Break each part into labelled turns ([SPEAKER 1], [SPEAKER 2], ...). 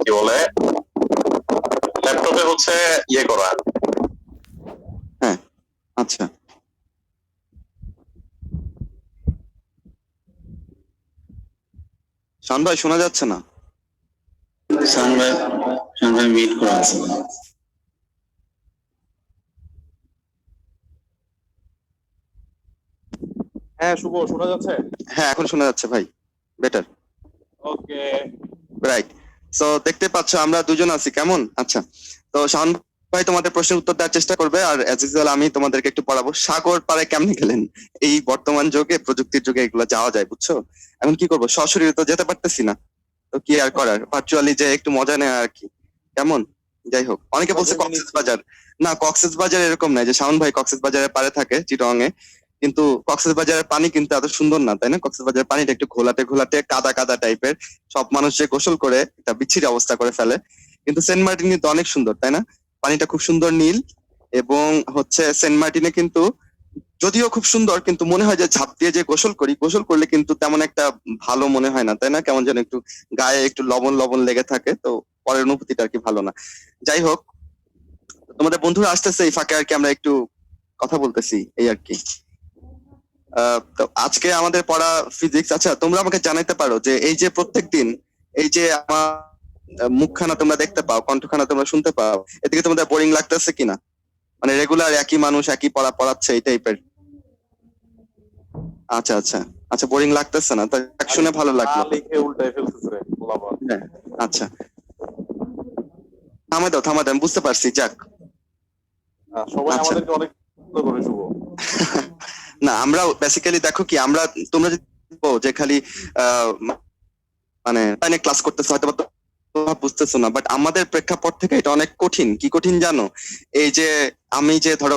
[SPEAKER 1] কি বলে ল্যাপটপে হচ্ছে ইয়ে করা।
[SPEAKER 2] হ্যাঁ আচ্ছা শান ভাই শোনা যাচ্ছে না।
[SPEAKER 1] শান ভাই মিট করা আছে। হ্যাঁ শুভ, শোনা যাচ্ছে?
[SPEAKER 2] হ্যাঁ এখন শোনা যাচ্ছে ভাই, বেটার।
[SPEAKER 1] Okay
[SPEAKER 2] right. সো দেখতে পাচ্ছ আমরা দুজন আছি কেমন। আচ্ছা, তো শান ভাই তোমাদের প্রশ্নের উত্তর দেওয়ার চেষ্টা করবে, আর অ্যাজ ইউজুয়াল আমি তোমাদেরকে একটু পড়াবো। সাগর পারে কেমনে গেলেন? এই বর্তমান যুগে, প্রযুক্তির যুগে এগুলো যাওয়া যায় বুঝছো। এখন কি করবো, সশরীরে তো যেতে পারতেছি না, তো কি আর করার, ভার্চুয়ালি যে একটু মজা নেওয়া আর কি। কেমন, যাই হোক। অনেকে বলছে কক্সেস বাজার, না কক্সেস বাজার এরকম নাই যে শাওন ভাই কক্সেস বাজারের পারে থাকে চিটং এ, কিন্তু কক্সেস বাজারের পানি কিন্তু এত সুন্দর না, তাই না? কক্সেস বাজারের পানিটা একটু ঘোলাটে ঘোলাটে কাদা কাদা টাইপের, সব মানুষ যে গোসল করে একটা বিচ্ছিরি অবস্থা করে ফেলে। কিন্তু সেন্ট মার্টিন কিন্তু অনেক সুন্দর, তাই না? পানিটা খুব সুন্দর নীল, এবং হচ্ছে সেন্ট মার্টিনে কিন্তু যদিও খুব সুন্দর, কিন্তু মনে হয় যে ঝাঁপ দিয়ে যে গোসল করি, গোসল করলে কিন্তু তেমন একটা ভালো মনে হয় না, তাই না? কেমন যেন একটু গায়ে একটু লবণ লবণ লেগে থাকে, তো পরের অনুভূতিটা আর কি ভালো না। যাই হোক, তোমাদের বন্ধুরা আসতেছে এই ফাঁকে আর কি, আমরা একটু কথা বলতেছি এই আর কি। তো আজকে আমাদের পড়া ফিজিক্স। আচ্ছা, তোমরা আমাকে জানাইতে পারো যে এই যে প্রত্যেকদিন এই যে আমার মুখখানা তোমরা দেখতে পাও, কণ্ঠখানা তোমরা শুনতে পাও, এদিকে তোমাদের বোরিং লাগতেছে কিনা? মানে রেগুলার একই মানুষ একই পড়া পড়াচ্ছে এই টাইপের। আচ্ছা আচ্ছা আচ্ছা, বোরিং লাগতেছে না, তা শুনে ভালো লাগলো।
[SPEAKER 1] লিখে উল্টায় ফেলতেছে রে পোলাপান।
[SPEAKER 2] হ্যাঁ আচ্ছা, থামাই দাও থামাই দাও, আমি বুঝতে পারছি, যাক।
[SPEAKER 1] সবাই
[SPEAKER 2] আচ্ছা।
[SPEAKER 1] আমাদেরকে অনেক পছন্দ করে শুভ।
[SPEAKER 2] না আমরা বেসিক্যালি দেখো কি, আমরা তোমরা যদি বলো যে খালি আহ, মানে ক্লাস করতেছো হয়তো বা তোমরা বুঝতেছো না, বাট আমাদের প্রেক্ষাপট থেকে এটা অনেক কঠিন। কি কঠিন জানো? এই যে আমি যে ধরো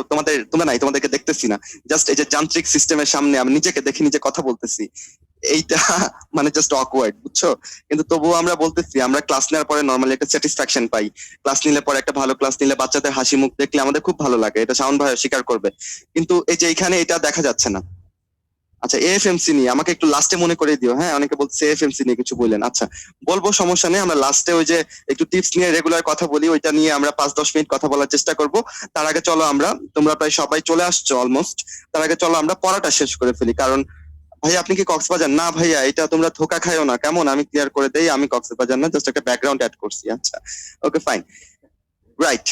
[SPEAKER 2] তোমরা নাই, তোমাদেরকে দেখতেছি না, জাস্ট এই যে যান্ত্রিক সিস্টেমের সামনে আমি নিজেকে দেখে নিজে কথা বলতেছি, এইটা মানে জাস্ট অকওয়ার্ড, বুঝছো? কিন্তু তবুও আমরা বলতেছি, আমরা ক্লাস নেওয়ার পরে নর্মালি একটা স্যাটিসফ্যাকশন পাই। ক্লাস নিলে পরে, একটা ভালো ক্লাস নিলে বাচ্চাদের হাসি মুখ দেখলে আমাদের খুব ভালো লাগে, এটা শাওন ভাই স্বীকার করবে। কিন্তু এই যে এখানে এটা দেখা যাচ্ছে না। আচ্ছা, এএফএমসি নিয়ে আমাকে একটু লাস্টে মনে করে দিও। হ্যাঁ, অনেকে বলছে এএফএমসি নিয়ে কিছু বললেন। আচ্ছা, বলবো, সমস্যা নেই। আমরা লাস্টে ওই যে একটু টিপস নিয়ে রেগুলার কথা বলি, ওইটা নিয়ে আমরা 5-10 মিনিট কথা বলার চেষ্টা করব। তার আগে চলো আমরা, তোমরা প্রায় সবাই চলে আসছো অলমোস্ট, তার আগে চলো আমরা পড়াটা শেষ করে ফেলি। কারণ ভাই আপনি কি কক্সবাজার? না ভাইয়া, এটা তোমরা ধোকা খাইও না কেমন, আমি ক্লিয়ার করে দেই, আমি কক্সবাজার না, জাস্ট একটা ব্যাকগ্রাউন্ড অ্যাড করছি। আচ্ছা, ওকে ফাইন, রাইট।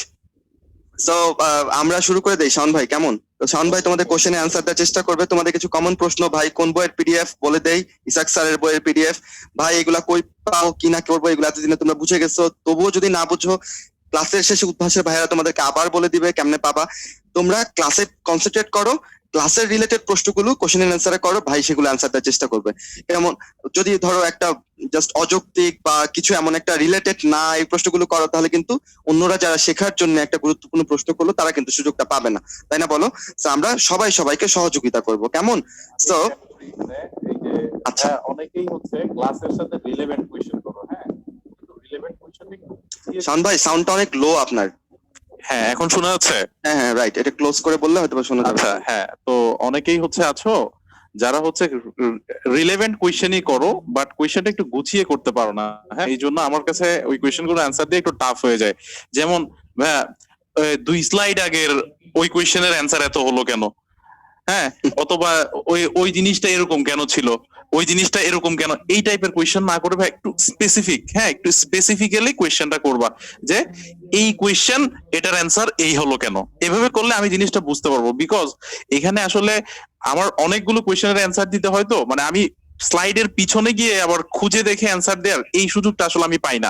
[SPEAKER 2] সো আমরা শুরু করে দেই। শাওন ভাই কেমন? তো শাওন ভাই তোমাদের কোশ্চেনে অ্যান্সার দেওয়ার চেষ্টা করবে। তোমাদের কিছু কমন প্রশ্ন, ভাই কোন বইয়ের পিডিএফ বলে দেই? ইসাক স্যারের বইয়ের পিডিএফ। ভাই এগুলা কই পাও, কি না করবো, এগুলো এতদিনে তোমরা বুঝে গেছো। তবুও যদি না বুঝো, ক্লাসের শেষে উদ্ভাসের ভাইয়ারা তোমাদেরকে আবার বলে দিবে কেমনে পাবা। তোমরা ক্লাসে কনসেন্ট্রেট করো, ক্লাসের রিলেটেড প্রশ্নগুলো কোশ্চেনের অ্যান্সারে করো, ভাই সেগুলো অ্যান্সার দেওয়ার চেষ্টা করবে। কেমন? যদি ধরো একটা জাস্ট অযৌক্তিক বা কিছু এমন একটা রিলেটেড না এই প্রশ্নগুলো করো, তাহলে কিন্তু অন্যরা যারা শেখার জন্য একটা গুরুত্বপূর্ণ প্রশ্ন করলো, তারা কিন্তু সুযোগটা পাবে না, তাই না বলো? তো আমরা সবাই সবাইকে সহযোগিতা করব, কেমন? তো আচ্ছা,
[SPEAKER 1] অনেকেই হচ্ছে ক্লাসের সাথে রিলেভেন্ট কোয়েশ্চেন করো। হ্যাঁ, কিন্তু রিলেভেন্ট কোয়েশ্চেন
[SPEAKER 2] শাওন ভাই সাউন্ডটা অনেক লো আপনার।
[SPEAKER 1] হ্যাঁ, এখন শোনা যাচ্ছে?
[SPEAKER 2] হ্যাঁ হ্যাঁ রাইট, এটা ক্লোজ করে বললে হয়তো শোনা যাবে।
[SPEAKER 1] আচ্ছা হ্যাঁ, তো অনেকেই হচ্ছে আছো যারা হচ্ছে রিলেভেন্ট কোয়েশ্চেনই করো, বাট কোয়েশ্চেনটা একটু গুছিয়ে করতে পারো না। হ্যাঁ, এই জন্য আমার কাছে ওই কোয়েশ্চেন গুলো অ্যান্সার দিয়ে একটু টাফ হয়ে যায়। যেমন ভাইয়া, 2 স্লাইড আগের ওই কোয়েশ্চেনের অ্যান্সার এত হলো কেন? হ্যাঁ, অথবা ওই ওই জিনিসটা এরকম কেন ছিল, ওই জিনিসটা এরকম কেন, এই টাইপের কোয়েশ্চেন না করে ভাই একটু স্পেসিফিক, হ্যাঁ একটু স্পেসিফিক্যালি কোয়েশ্চেনটা করবা, যে এই কোয়েশ্চেন এটার অ্যান্সার এই হলো কেন। এভাবে করলে আমি জিনিসটা বুঝতে পারবো, বিকজ এখানে আসলে আমার অনেকগুলো কোয়েশ্চেনের অ্যান্সার দিতে হয়, তো মানে আমি স্লাইডের পিছনে গিয়ে আবার খুঁজে দেখে অ্যান্সার দেওয়ার এই সুযোগটা আসলে আমি পাই না।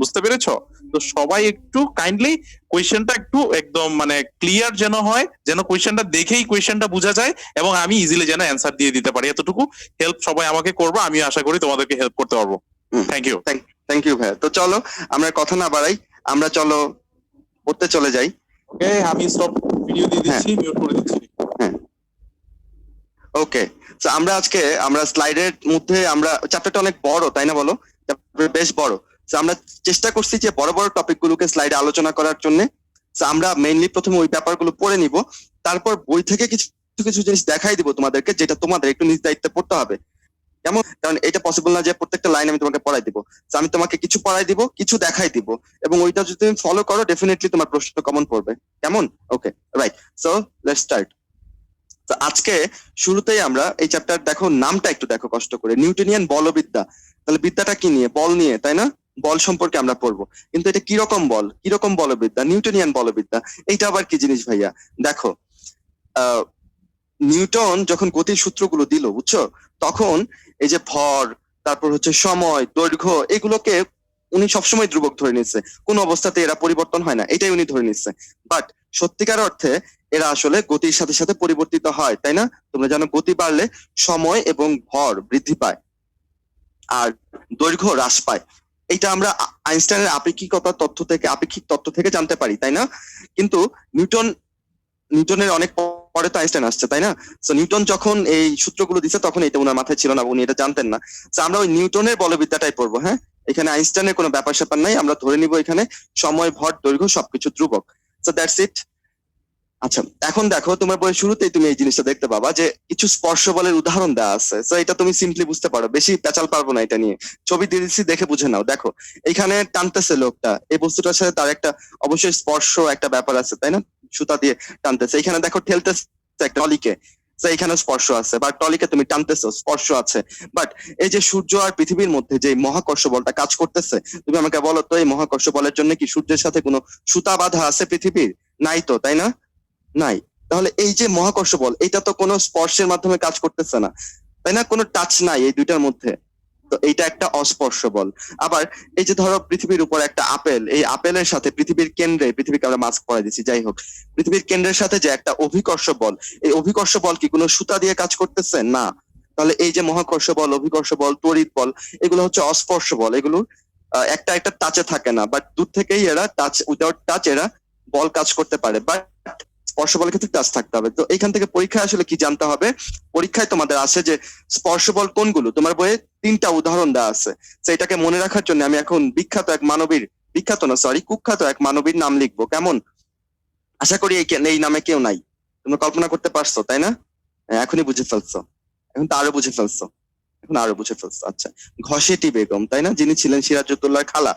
[SPEAKER 1] বুঝতে পেরেছো? তো সবাই একটু কাইন্ডলি কোয়েশ্চেনটা একটু একদম মানে ক্লিয়ার যেন হয়, যেন কোয়েশ্চেনটা দেখেই কোয়েশ্চেনটা বোঝা যায়, এবং আমি ইজিলি যেন অ্যান্সার দিয়ে দিতে পারি। এতটুকু হেল্প সবাই আমাকে করবো, আমি আশা করি তোমাদেরকে হেল্প করতে পারবো। Thank you.
[SPEAKER 2] থ্যাংক ইউ ভাইয়া। তো চলো আমরা কথা না বাড়াই, আমরা চলো পড়তে চলে যাই।
[SPEAKER 1] ওকে, আমি স্টপ ভিডিও দিয়ে দিচ্ছি, মিউট করে দিচ্ছি।
[SPEAKER 2] হ্যাঁ ওকে। তো আমরা স্লাইডের মধ্যে, আমরা চ্যাপ্টারটা অনেক বড়, তাই না বলো? বেশ বড়। তো আমরা চেষ্টা করছি যে বড় বড় টপিক গুলোকে স্লাইডে আলোচনা করার জন্য। তো আমরা মেইনলি প্রথমে ওই ব্যাপারগুলো পড়ে নিব, তারপর বই থেকে কিছু কিছু জিনিস দেখাই দিব তোমাদেরকে, যেটা তোমাদের একটু নিজ দায়িত্বে পড়তে হবে। কেমন? কারণ এটা পসিবল না যে প্রত্যেকটা লাইন আমি তোমাকে পড়াই দিব। So আমি তোমাকে কিছু পড়াই দিব, কিছু দেখাই দিব, এবং ওইটা যদি তুমি ফলো করো ডেফিনেটলি তোমার প্রশ্ন কমন পড়বে। কেমন? ওকে, রাইট। So let's start. তো আজকে শুরুতেই আমরা এই চ্যাপ্টার, দেখো নামটা একটু দেখো কষ্ট করে, নিউটনিয়ান বলবিদ্যা। তাহলে বিদ্যাটা কি নিয়ে? বল নিয়ে, তাই না? বল সম্পর্কে আমরা পড়বো, কিন্তু এটা কিরকম বল, কিরকম বলবিদ্যা? নিউটনিয়ান বলবিদ্যা। এইটা আবার কি জিনিস ভাইয়া? দেখো, আহ নিউটন যখন গতির সূত্রগুলো দিল, বুঝছো, তখন এই যে ভর, তারপর হচ্ছে সময়, দৈর্ঘ্য, এগুলোকে উনি সবসময় ধ্রুবক ধরে নিচ্ছে, কোন অবস্থাতে এরা পরিবর্তন হয় না, এটাই উনি ধরে নিচ্ছে। বাট সত্যিকার অর্থে এরা আসলে গতির সাথে সাথে পরিবর্তিত হয়, তাই না? তোমরা জানো গতি বাড়লে সময় এবং ভর বৃদ্ধি পায় আর দৈর্ঘ্য হ্রাস পায়। এটা আমরা আইনস্টাইনের আপেক্ষিক তত্ত্ব থেকে জানতে পারি, তাই না? কিন্তু নিউটনের অনেক পরে তো আইনস্টাইন আসছে, তাই না? তো নিউটন যখন এই সূত্রগুলো দিচ্ছে তখন এটা ওনার মাথায় ছিল না, উনি এটা জানতেন না। তো আমরা ওই নিউটনের বলবিদ্যাটাই পড়বো, হ্যাঁ? এখানে আইনস্টাইনের কোনো ব্যাপার স্যাপার নাই, আমরা ধরে নিব এখানে সময়, ভর, দৈর্ঘ্য সবকিছু ধ্রুবক। So that's it. আচ্ছা, এখন দেখো, তোমার বইয়ের শুরুতেই তুমি এই জিনিসটা দেখতে পাবা যে কিছু স্পর্শ বলের উদাহরণ দেওয়া আছে। তো এটা তুমি সিম্পলি বুঝতে পারো, বেশি পেঁচাল পারবো না এটা নিয়ে। ছবি দিয়ে দিচ্ছি, দেখে বুঝে নাও। দেখো, এইখানে টানতেছে লোকটা, এই বস্তুটার সাথে তার একটা অবশ্যই স্পর্শ একটা ব্যাপার আছে, তাই না? সুতা দিয়ে টানতেছে। এখানে দেখো ঠেলতেছে একটা টলিকে, তো এখানে স্পর্শ আছে, বা টলিকে তুমি টানতেছো, স্পর্শ আছে। বাট এই যে সূর্য আর পৃথিবীর মধ্যে যে মহাকর্ষ বলটা কাজ করতেছে, তুমি আমাকে বলো তো, এই মহাকর্ষ বলের জন্য কি সূর্যের সাথে কোনো সুতা বাঁধা আছে পৃথিবীর? নাই তো, তাই না? নাই। তাহলে এই যে মহাকর্ষ বল, এটা তো কোনো স্পর্শের মাধ্যমে কাজ করতেছে না, তাই না? কোনো টাচ নাই এই দুইটার মধ্যে। তো এইটা একটা অস্পর্শ বল। আবার এই যে ধরো পৃথিবীর উপর একটা আপেল, এই আপেলের সাথে পৃথিবীর কেন্দ্রে, পৃথিবীকে আমরা মাস্ক পরাই দিচ্ছি, যাই হোক, পৃথিবীর কেন্দ্রের সাথে যে একটা অভিকর্ষ বল, এই অভিকর্ষ বল কি কোনো সুতা দিয়ে কাজ করতেছে? না। তাহলে এই যে মহাকর্ষ বল, অভিকর্ষ বল, তড়িৎ বল, এগুলো হচ্ছে অস্পর্শ বল। এগুলো একটা একটা টাচে থাকে না, বাট দূর থেকেই এরা টাচ, উইদাউট টাচ এরা বল কাজ করতে পারে। বাট স্পর্শ বলের ক্ষেত্রে টাচ থাকতে হবে। তো এইখান থেকে পরীক্ষায় আসলে কি জানতে হবে? পরীক্ষায় তোমাদের আসে যে স্পর্শ বল কোনগুলো, তোমার বইয়ে 3টা উদাহরণ দেওয়া আছে। তো এটাকে মনে রাখার জন্য আমি এখন কুখ্যাত এক মানবীর নাম লিখবো। কেমন? আশা করি এই নামে কেউ নাই। তোমরা কল্পনা করতে পারছো, তাই না? এখনই বুঝে ফেলছো, এখন তো আরো বুঝে ফেলছো, এখন আরো বুঝে ফেলছো। আচ্ছা, ঘসেটি বেগম, তাই না? যিনি ছিলেন সিরাজউদ্দৌলার খালা।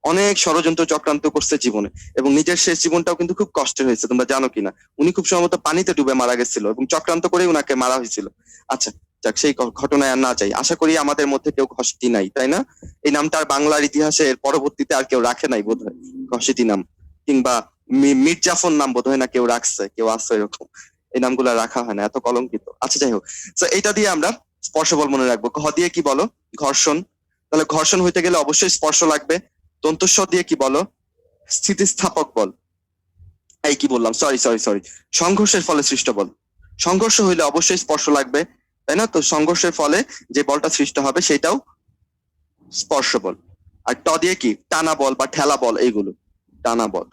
[SPEAKER 2] অনেক ষড়যন্ত্র চক্রান্ত করছে জীবনে, এবং নিজের শেষ জীবনটাও কিন্তু খুব কষ্টের হয়েছে, তোমরা জানো কিনা? উনি খুব সম্ভবত পানিতে ডুবে মারা গেছিল, এবং চক্রান্ত করে উনাকে মারা হয়েছিল। আচ্ছা, যাক, সেই ঘটনায় আর না যাই। আশা করি আমাদের মধ্যে কেউ ঘসেটি নাই, তাই না? এই নামটা আর বাংলার ইতিহাসে এর পরবর্তীতে আর কেউ রাখে নাই বোধহয়, ঘসেটি নাম। কিংবা মির্জাফর নাম বোধহয় না কেউ রাখছে, কেউ আছে এরকম। এই নামগুলো রাখা হয় না, এত কলঙ্কিত। আচ্ছা, যাই হোক। তো এটা দিয়ে আমরা স্পর্শ বল মনে রাখবো। ঘ দিয়ে কি বলো? ঘর্ষণ। তাহলে ঘর্ষণ হইতে গেলে অবশ্যই স্পর্শ লাগবে। দন্তস্ব দিয়ে কি বলো? স্থিতিস্থাপক বল। এই কি বললাম, সরি সরি সরি, সংঘর্ষের ফলে সৃষ্ট বল। সংঘর্ষ হইলে অবশ্যই স্পর্শ লাগবে, তাই না? তো সংঘর্ষের ফলে যে বলটা সৃষ্ট হবে সেটাও স্পর্শ বল। আর ট দিয়ে কি? টানা বল বা ঠেলা বল, এইগুলো টানা বল।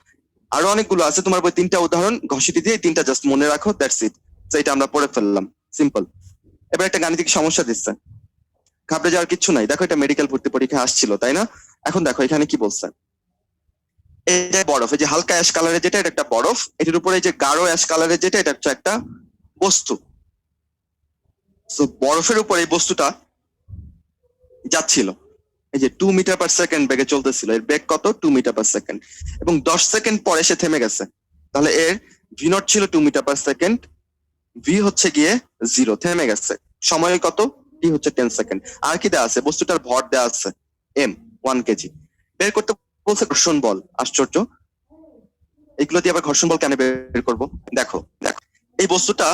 [SPEAKER 2] আরো অনেকগুলো আছে, তোমার বই 3টা উদাহরণ, ঘষিটি দিয়ে 3টা জাস্ট মনে রাখো, দ্যাটস ইট। তো এটা আমরা পড়ে ফেললাম, সিম্পল। এবার একটা গাণিতিক সমস্যা দিচ্ছে, ঘাবড়ে যাওয়ার কিছু নাই। দেখো, এটা মেডিকেল ভর্তি পরীক্ষা আসছিল, তাই না? এখন দেখো এখানে কি বলছে। এটা বরফ, এই যে হালকা অ্যাশ কালারের যেটা, এটা একটা বরফ। এটার উপরে এই যে গাঢ় অ্যাশ কালারের যেটা, এটা হচ্ছে একটা বস্তু। তো বরফের উপর এই বস্তুটা যাচ্ছিল, এই যে 2 মিটার পার সেকেন্ড বেগে চলতেছিল। এর বেগ কত? 2 মিটার পার সেকেন্ড। এবং 10 সেকেন্ড পরে সে থেমে গেছে। তাহলে এর ভি নট ছিল 2 মিটার পার সেকেন্ড, ভি হচ্ছে গিয়ে 0, থেমে গেছে। সময় কত? টি হচ্ছে 10 সেকেন্ড। আর কি দেওয়া আছে? বস্তুটার ভর দেওয়া আছে এম, 1 কেজি। বের করতে বলছে ঘর্ষণ বল। আশ্চর্য, এগুলো দিয়ে আবার ঘর্ষণ বল কেন বের করবো? দেখো দেখো, এই বস্তুটা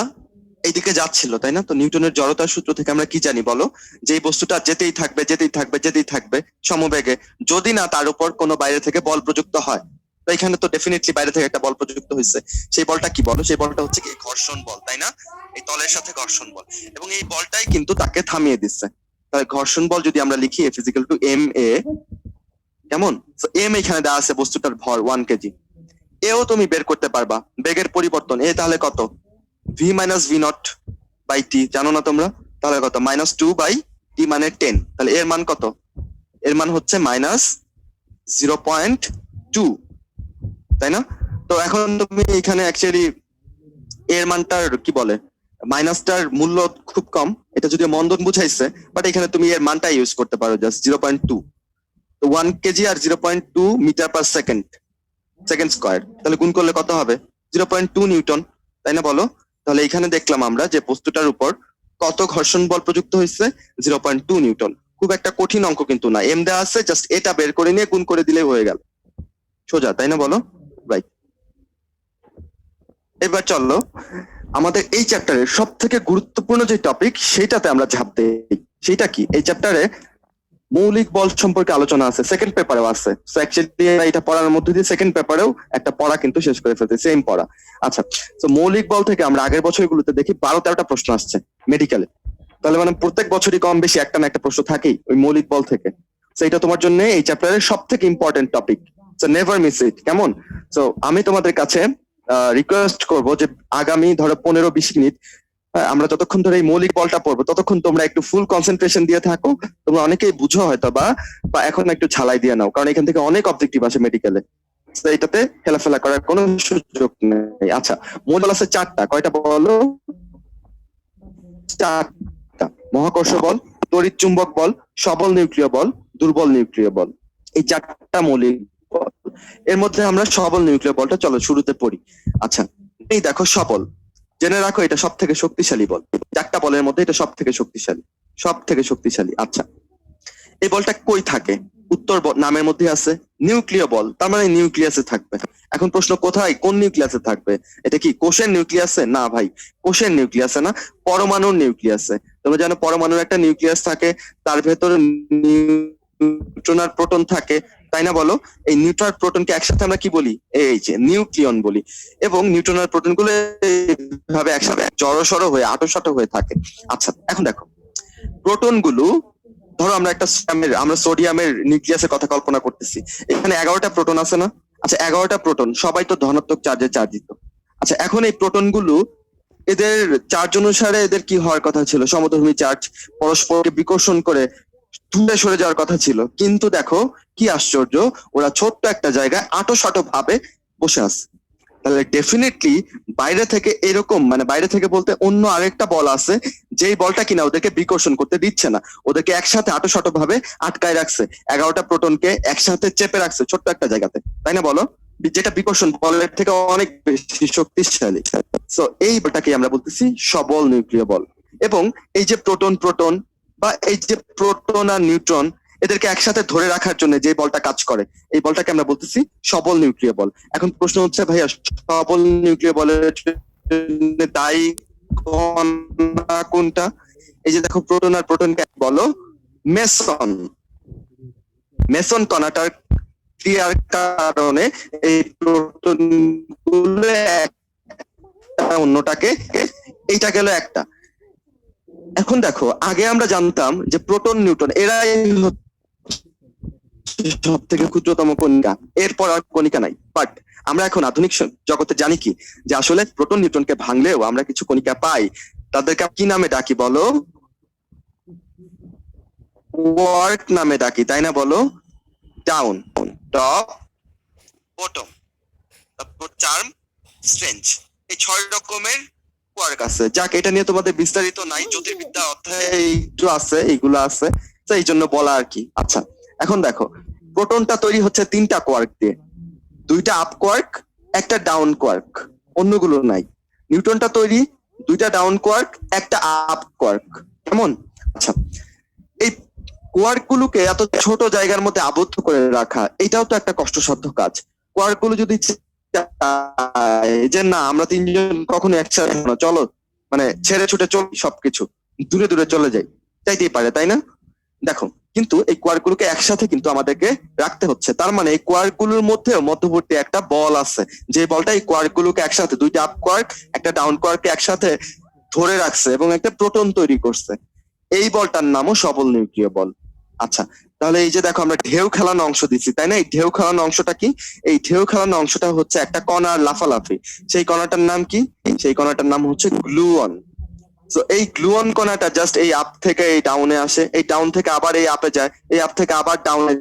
[SPEAKER 2] এইদিকে যাচ্ছিল, তাই না? তো নিউটনের জড়তার সূত্র থেকে আমরা কি জানি বলো? যে এই বস্তুটা যেতেই থাকবে, যেতেই থাকবে, যেতেই থাকবে সমবেগে, যদি না তার উপর কোনো বাইরে থেকে বল প্রযুক্ত হয়। তো এখানে তো ডেফিনেটলি বাইরে থেকে একটা বল প্রযুক্ত হয়েছে। সেই বলটা কি বলো? সেই বলটা হচ্ছে কি? ঘর্ষণ বল, তাই না? এই তলের সাথে ঘর্ষণ বল, এবং এই বলটাই কিন্তু তাকে থামিয়ে দিচ্ছে। তাহলে ঘর্ষণ বল যদি আমরা লিখি F = ma, কেমন? তো এম এখানে দেওয়া আছে, বস্তুটার ভর 1 কেজি। এও তুমি বের করতে পারবা, বেগের পরিবর্তন। এ তাহলে কত? V minus V naught by T, জানো না তোমরা? তাহলে কত? -2 বাই টি মানে 10। তাহলে এর মান কত? এর মান হচ্ছে -0.2, তাই না? তো এখন তুমি এখানে অ্যাকচুয়ালি এর মানটার কি বলে, মাইনাসটার মূল্য খুব কম, এটা যদিও মন্দন বুঝাইছে, বাট এখানে তুমি এর মানটা ইউজ করতে পারো, জাস্ট 0.2। তো 1 কেজি আর 0.2 metre per second, second square, তাহলে গুণ করলে কত হবে? 0.2 নিউটন, তাই না বলো? তাহলে এখানে দেখলাম আমরা যে বস্তুটার উপর কত ঘর্ষণ বল প্রযুক্ত হয়েছে, 0.2 নিউটন। খুব একটা কঠিন অঙ্ক কিন্তু না, এম দেওয়া আছে, জাস্ট এটা বের করে নিয়ে গুণ করে দিলেই হয়ে গেল, সোজা, তাই না বলো? রাইট। এবার চলো আমাদের এই চ্যাপ্টারের সব থেকে গুরুত্বপূর্ণ যে টপিক সেটাতে আমরা ঝাঁপ দিই। সেটা কি? এই চ্যাপ্টারে মৌলিক বল সম্পর্কে আলোচনা আছে, সেকেন্ড পেপারেও আছে। সো অ্যাকচুয়ালি এটা পড়ার মধ্যে দিয়ে সেকেন্ড পেপারেও একটা পড়া কিন্তু শেষ করে ফেলতে, সেম পড়া। আচ্ছা, তো মৌলিক বল থেকে আমরা আগের বছরগুলোতে দেখি 12-13টা প্রশ্ন আসছে মেডিকেলে। তাহলে মানে প্রত্যেক বছরই কম বেশি একটা না একটা প্রশ্ন থাকেই ওই মৌলিক বল থেকে। তো এটা তোমার জন্য এই চ্যাপ্টারের সব থেকে important topic, so never miss it, কেমন? সো আমি তোমাদের কাছে রিকোয়েস্ট করব যে আগামী ধরো 15-20 মিনিট আমরা যতক্ষণ ধরে এই মৌলিক বলটা পড়বো ততক্ষণ তোমরা একটু ফুল কনসেন্ট্রেশন দিয়ে থাকো। তোমরা অনেকেই বুঝো হয়তো বা এখন একটু ঝালাই দিয়ে নাও, কারণ এখান থেকে অনেক অবজেক্টিভ আসে মেডিকেলে, এটাতে হেলাফেলা করার কোনো সুযোগ নেই। আচ্ছা, মৌল বল আছে 4টা, কয়টা বলো? 4টা। মহাকর্ষ বল, তড়িৎ চুম্বক বল, সবল নিউক্লিয় বল, দুর্বল নিউক্লিয় বল, এই 4টা মৌলিক বল। এর মধ্যে আমরা সবল নিউক্লিয় বলটা চলো শুরুতে পড়ি। আচ্ছা, এই দেখো সবল, জেনে রাখো এটা সব থেকে শক্তিশালী বল, 4টা বলের মধ্যে এটা সব থেকে শক্তিশালী, সব থেকে শক্তিশালী। আচ্ছা, এই বলটা কই থাকে? উত্তর নামের মধ্যে আছে নিউক্লিয় বল, তার মানে নিউক্লিয়াসে থাকবে। এখন প্রশ্ন কোথায়, কোন নিউক্লিয়াসে থাকবে? এটা কি কোষের নিউক্লিয়াসে? না ভাই, কোষের নিউক্লিয়াসে না, পরমাণুর নিউক্লিয়াসে। তোমরা জানো পরমাণুর একটা নিউক্লিয়াস থাকে, তার ভেতরে নিউট্রন আর প্রোটন থাকে, তাই না বলো? এই নিউট্রন আর প্রোটনকে একসাথে আমরা কি বলি? এই যে নিউক্লিয়ন বলি। এবং নিউট্রন আর প্রোটন গুলো এইভাবে একসাথে জড়সড় হয়ে আঁটোসাঁটো হয়ে থাকে। আচ্ছা, এখন দেখো প্রোটন গুলো, ধরো আমরা একটা সোডিয়ামের নিউক্লিয়াসের কথা কল্পনা করতেছি, এখানে 11টা প্রোটন আছে না? আচ্ছা, 11টা প্রোটন সবাই তো ধনাত্মক চার্জে চার্জিত। আচ্ছা, এখন এই প্রোটন গুলো এদের চার্জ অনুসারে এদের কি হওয়ার কথা ছিল? সমধর্মী চার্জ, পরস্পরকে বিকর্ষণ করে দূরে সরে যাওয়ার কথা ছিল। কিন্তু দেখো কি আশ্চর্য, ওরা ছোট্ট একটা জায়গায় আঁটোসাঁটো ভাবে বসে আছে। তাহলে ডেফিনেটলি বাইরে থেকে এরকম, মানে বাইরে থেকে বলতে অন্য আরেকটা বল আছে, যেই বলটা কিনা ওদেরকে বিকর্ষণ করতে দিচ্ছে না, ওদেরকে একসাথে আঁটোসাঁটো ভাবে আটকায় রাখছে, 11টা প্রোটনকে একসাথে চেপে রাখছে ছোট্ট একটা জায়গাতে, তাই না বলো? যেটা বিকর্ষণ বলের থেকে অনেক বেশি শক্তিশালী। সো এই বলটাকে আমরা বলতেছি সবল নিউক্লিয় বল। এবং এই যে প্রোটন প্রোটন বা এই যে প্রোটন আর নিউট্রন, এদেরকে একসাথে ধরে রাখার জন্য যে বলটা কাজ করে, এই বলটাকে আমরা বলতেছি সবল নিউক্লিয় বল। এখন প্রশ্ন হচ্ছে ভাইয়া, সবল নিউক্লিয় বলের দায়ী কণা কোনটা? এই যে দেখো প্রোটন আর প্রোটনকে বলো মেসন। মেসন কণাটার ক্রিয়ার কারণে এই প্রোটন গুলো অন্যটাকে, এইটা গেল একটা। এখন দেখো আগে আমরা জানতাম যে প্রোটন নিউট্রন এরাই সব থেকে ক্ষুদ্রতম কণিকা, এরপর আর কণিকা নাই। বাট আমরা এখন আধুনিক জগতে জানি কি, যে আসলে প্রোটন নিউট্রনকে ভাঙলেও আমরা কিছু কণিকা পাই। তাদেরকে কি নামে ডাকি বলো? কোয়ার্ক নামে ডাকি, তাই না বলো? ডাউন, টপ, বটম, তারপর চার্ম, স্ট্রেঞ্জ, এই 6 রকমের কোয়ার্ক আছে। যাক, এটা নিয়ে তোমাদের বিস্তারিত নাই, জ্যোতির্বিদ্যা অধ্যায়ে একটু আছে, এইগুলো আছে, তো এই জন্য বলা আর কি। আচ্ছা, এখন দেখো প্রোটনটা তৈরি হচ্ছে 3টা কোয়ার্ক দিয়ে, 2টা আপ কোয়ার্ক, একটা ডাউন কোয়ার্ক, অন্যগুলো নাই। নিউট্রনটা তৈরি 2টা ডাউন কোয়ার্ক, একটা আপ কোয়ার্ক, কেমন? আচ্ছা, এই কোয়ার্ক গুলোকে এত ছোট জায়গার মধ্যে আবদ্ধ করে রাখা, এটাও তো একটা কষ্টসাধ্য কাজ। কোয়ার্ক গুলো যদি যে না আমরা 3জন কখনো একসাথে না, চলো মানে ছেড়ে ছুটে চলি, সবকিছু দূরে দূরে চলে যাই, চাইতেই পারে, তাই না? দেখো, কিন্তু এই কোয়ার্ক গুলোকে একসাথে কিন্তু আমাদেরকে রাখতে হচ্ছে। তার মানে এই কোয়ার্ক গুলোর মধ্যে মধ্যবর্তী একটা বল আছে, যে বলটা এই কোয়ার্ক গুলোকে একসাথে, 2টা আপ কোয়ার্ক একটা ডাউন কোয়ার্ককে একসাথে ধরে রাখছে এবং একটা প্রোটন তৈরি করছে। এই বলটার নামও সবল নিউক্লিয় বল। আচ্ছা, তাহলে এই যে দেখো আমরা ঢেউ খেলানো অংশ দিচ্ছি, তাই না? এই ঢেউ খেলানো অংশটা কি? এই ঢেউ খেলানো অংশটা হচ্ছে একটা কণার লাফালাফি। সেই কণাটার নাম কি? সেই কণাটার নাম হচ্ছে গ্লুয়ন। তো এই গ্লুয়ন কণাটা জাস্ট এই আপ থেকে এই ডাউনে আসে, এই ডাউন থেকে আবার এই আপে যায়, এই আপ থেকে আবার ডাউনে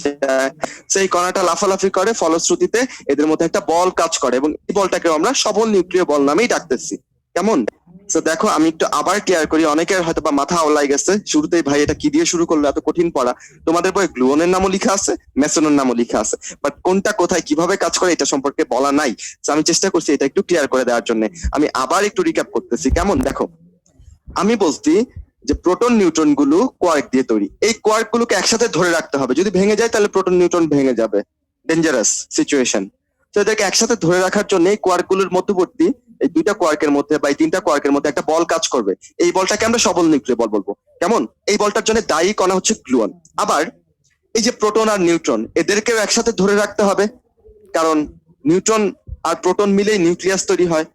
[SPEAKER 2] যায়। সেই কণাটা লাফালাফি করে, ফলশ্রুতিতে এদের মধ্যে একটা বল কাজ করে, এবং এই বলটাকে আমরা সবল নিউক্লিয় বল নামেই ডাকতেছি, কেমন? তো দেখো আমি একটু আবার ক্লিয়ার করি, অনেকের হয়তো বা মাথা আওলাই গেছে শুরুতেই, ভাই এটা কি দিয়ে শুরু করলো, এত কঠিন পড়া। তোমাদের বই গ্লুওনের নামও লেখা আছে, মেসনের নামও লেখা আছে, বাট কোনটা কোথায় কিভাবে কাজ করে এটা সম্পর্কে বলা নাই। তো আমি চেষ্টা করছি এটা একটু ক্লিয়ার করে দেওয়ার জন্য। আমি আবার একটু রিক্যাপ করতেছি, কেমন? দেখো আমি বলছি যে প্রোটন নিউট্রন গুলো কোয়ার্ক দিয়ে তৈরি, এই কোয়ার্ক গুলোকে একসাথে ধরে রাখতে হবে, যদি ভেঙে যায় তাহলে প্রোটন নিউট্রন ভেঙে যাবে, ডেঞ্জারাস সিচুয়েশন। তো এদেরকে একসাথে ধরে রাখার জন্য এই কোয়ার্ক গুলোর মধ্যবর্তী এই দুইটা কোয়ার্কের মধ্যে বা এই তিনটা কোয়ার্কের মধ্যে একটা বল কাজ করবে, এই বলটাকে আমরা সবল নিউক্লিয় বল বলবো। কেমন? এই বলটার জন্য দায়ী কণা হচ্ছে গ্লুয়ন। আবার এই যে প্রোটন আর নিউট্রন, এদেরকেও একসাথে ধরে রাখতে হবে, কারণ নিউট্রন আর প্রোটন মিলেই নিউক্লিয়াস তৈরি হয়,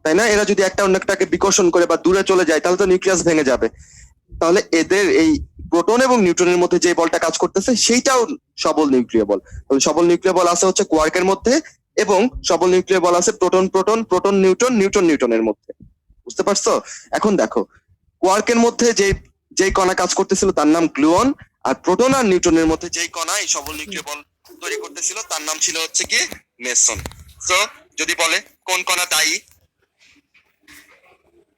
[SPEAKER 2] তাই না? এরা যদি একটা অন্য একটাকে বিকর্ষণ করে বা দূরে চলে যায় তাহলে তো নিউক্লিয়াস ভেঙে যাবে। তাহলে এদের এই প্রোটন এবং নিউট্রনের মধ্যে যে বলটা কাজ করতেছে সেইটাও সবল নিউক্লিয় বল। সবল নিউক্লিয় বল আছে হচ্ছে কোয়ার্কের মধ্যে, এবং সবল নিউক্লিয় বল আছে proton proton, proton neutron, neutron নিউট্রনের মধ্যে। বুঝতে পারছো? এখন দেখো কোয়ার্কের মধ্যে যে কণা কাজ করতেছিল তার নাম গ্লুয়ন, আর প্রোটন আর নিউট্রনের মধ্যে যেই কণা এই সবল নিউক্লিয় বল তৈরি করতেছিল তার নাম ছিল হচ্ছে কি মেসন। তো যদি বলে কোন কণা দায়ী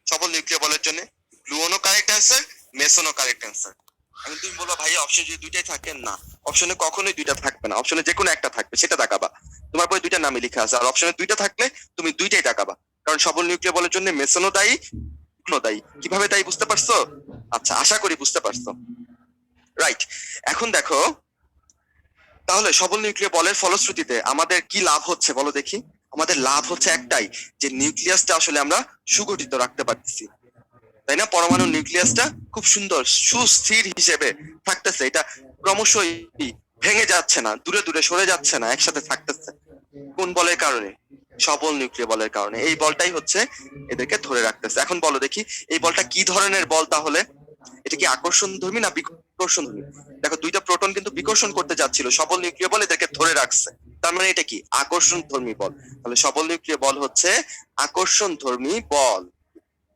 [SPEAKER 2] সবল নিউক্লিয় বলের জন্য, গ্লুওনও কারেক্ট অ্যান্সার, মেসনও কারেক্ট অ্যান্সার। এখন তুমি বলবা ভাইয়া অপশন যদি দুইটাই থাকে, না, অপশনে কখনোই দুইটা থাকবে না, অপশনে যে কোনো একটা থাকবে সেটা তাকাবা। তোমার বই দুইটা নামই লেখা আছে, আর অপশনে দুইটা থাকলে তুমি দুইটাই তাকাবা, কারণ সবল নিউক্লিয় বলের জন্য মেসনও দায়ী, গ্লুওনও দায়ী। কিভাবে দায়ী বুঝতে পারছো? আচ্ছা, আশা করি বুঝতে পারছো। রাইট। এখন দেখো তাহলে সবল নিউক্লিয় বলের ফলশ্রুতিতে আমাদের কি লাভ হচ্ছে বলো দেখি। আমাদের লাভ হচ্ছে একটাই, যে নিউক্লিয়াসটা আসলে আমরা সুগঠিত রাখতে পারতেছি, তাই না? পরমাণুর নিউক্লিয়াসটা খুব সুন্দর সুস্থির হিসেবে থাকতেছে, এটা ক্রমশই ভেঙে যাচ্ছে না, দূরে দূরে সরে যাচ্ছে না, একসাথে থাকতেছে। কোন বলের কারণে? সবল নিউক্লিয় বলের কারণে। এই বলটাই হচ্ছে এদেরকে ধরে রাখতেছে। এখন বলো দেখি এই বলটা কি ধরনের বল তাহলে? এটা কি আকর্ষণ ধর্মী না বিকর্ষণ ধর্মী? দেখো দুইটা প্রোটন কিন্তু বিকর্ষণ করতে যাচ্ছিল, সবল নিউক্লিয় বল এদেরকে ধরে রাখছে, তার মানে এটা কি আকর্ষণ ধর্মী বল। তাহলে সবল নিউক্লিয় বল হচ্ছে আকর্ষণ ধর্মী বল।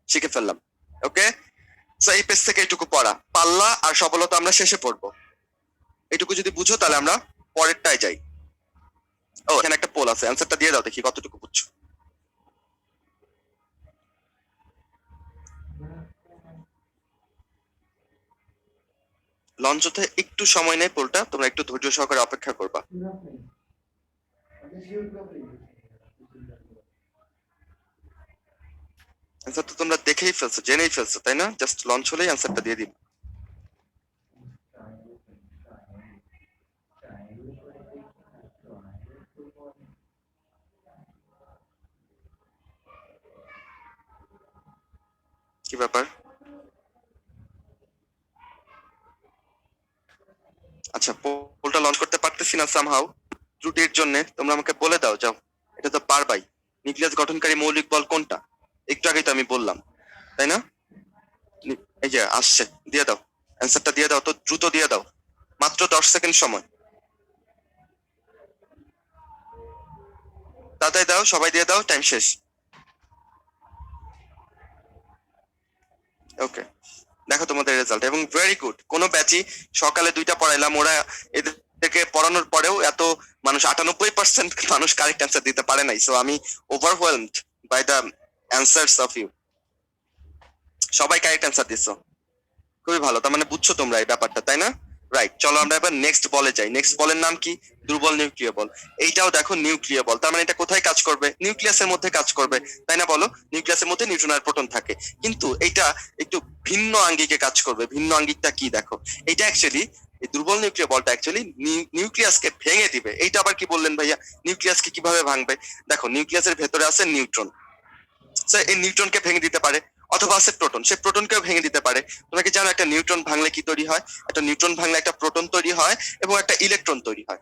[SPEAKER 2] শিখে ফেললাম। ওকে, সো এই পেজ থেকে এটুকু পড়া, পাল্লা আর সবলতা আমরা শেষে পড়বো। এটুকু যদি বুঝো তাহলে আমরা পরেরটায় যাই। ও এখানে একটা পোল আছে, অ্যান্সারটা দিয়ে দাও দেখি কতটুকু বুঝছো। লঞ্চ হতে একটু সময় নেই পোলটা, তোমরা একটু ধৈর্য সহকারে অপেক্ষা করবা। অ্যান্সার তো তোমরা দেখেই ফেলছো, জেনেই ফেলছো, তাই না? জাস্ট লঞ্চ হলেই অ্যান্সারটা দিয়ে দিন। কি ব্যাপার? আচ্ছা, পোলটা লঞ্চ করতে পারতেছি না সামহাউ, ত্রুটির জন্য। তোমরা আমাকে বলে দাও, যাও। এটা তো পারবাই। নিউক্লিয়াস গঠনকারী মৌলিক বল কোনটা? একটু আগেই তো আমি বললাম, তাই না? এই যে আসছে, দিয়ে দাও অ্যান্সারটা, দিয়ে দাও তো, দ্রুত দিয়ে দাও, মাত্র 10 সেকেন্ড সময়। তাড়াতাড়ি দাও, সবাই দিয়ে দাও, টাইম শেষ। ওকে, দেখো তোমাদের রেজাল্ট, এবং ভেরি গুড। কোনো ব্যাচই সকালে 2টা পড়াইলাম, ওরা এদেরকে পড়ানোর পরেও এত মানুষ 98% মানুষ কারেক্ট অ্যান্সার দিতে পারে নাই। সো আমি overwhelmed by the answers of you. সবাই কারেক্ট অ্যান্সার দিছো, খুবই ভালো। তার মানে বুঝছো তোমরা এই ব্যাপারটা, তাই না? রাইট, চলো আমরা এবার নেক্সট বলে যাই। নেক্সট বলের নাম কি? দুর্বল নিউক্লিয় বল। এইটাও দেখো নিউক্লিয় বল, তার মানে এটা কোথায় কাজ করবে? নিউক্লিয়াসের মধ্যে কাজ করবে, তাই না? বলো, নিউক্লিয়াসের মধ্যে নিউট্রন আর প্রোটন থাকে, কিন্তু এইটা একটু ভিন্ন আঙ্গিকে কাজ করবে। ভিন্ন আঙ্গিকটা কি দেখো, এইটা অ্যাকচুয়ালি এই দুর্বল নিউক্লিয় বলটা অ্যাকচুয়ালি নিউক্লিয়াসকে ভেঙে দিবে। এইটা আবার কি বললেন ভাইয়া, নিউক্লিয়াসকে কিভাবে ভাঙবে? দেখো নিউক্লিয়াসের ভেতরে আছে নিউট্রন, এই নিউট্রনকে ভেঙে দিতে পারে, অথবা আছে প্রোটন, সে প্রোটনকেও ভেঙে দিতে পারে। তোমরা কি জানো একটা নিউট্রন ভাঙলে কি তৈরি হয়? একটা নিউট্রন ভাঙলে একটা প্রোটন তৈরি হয় এবং একটা ইলেকট্রন তৈরি হয়।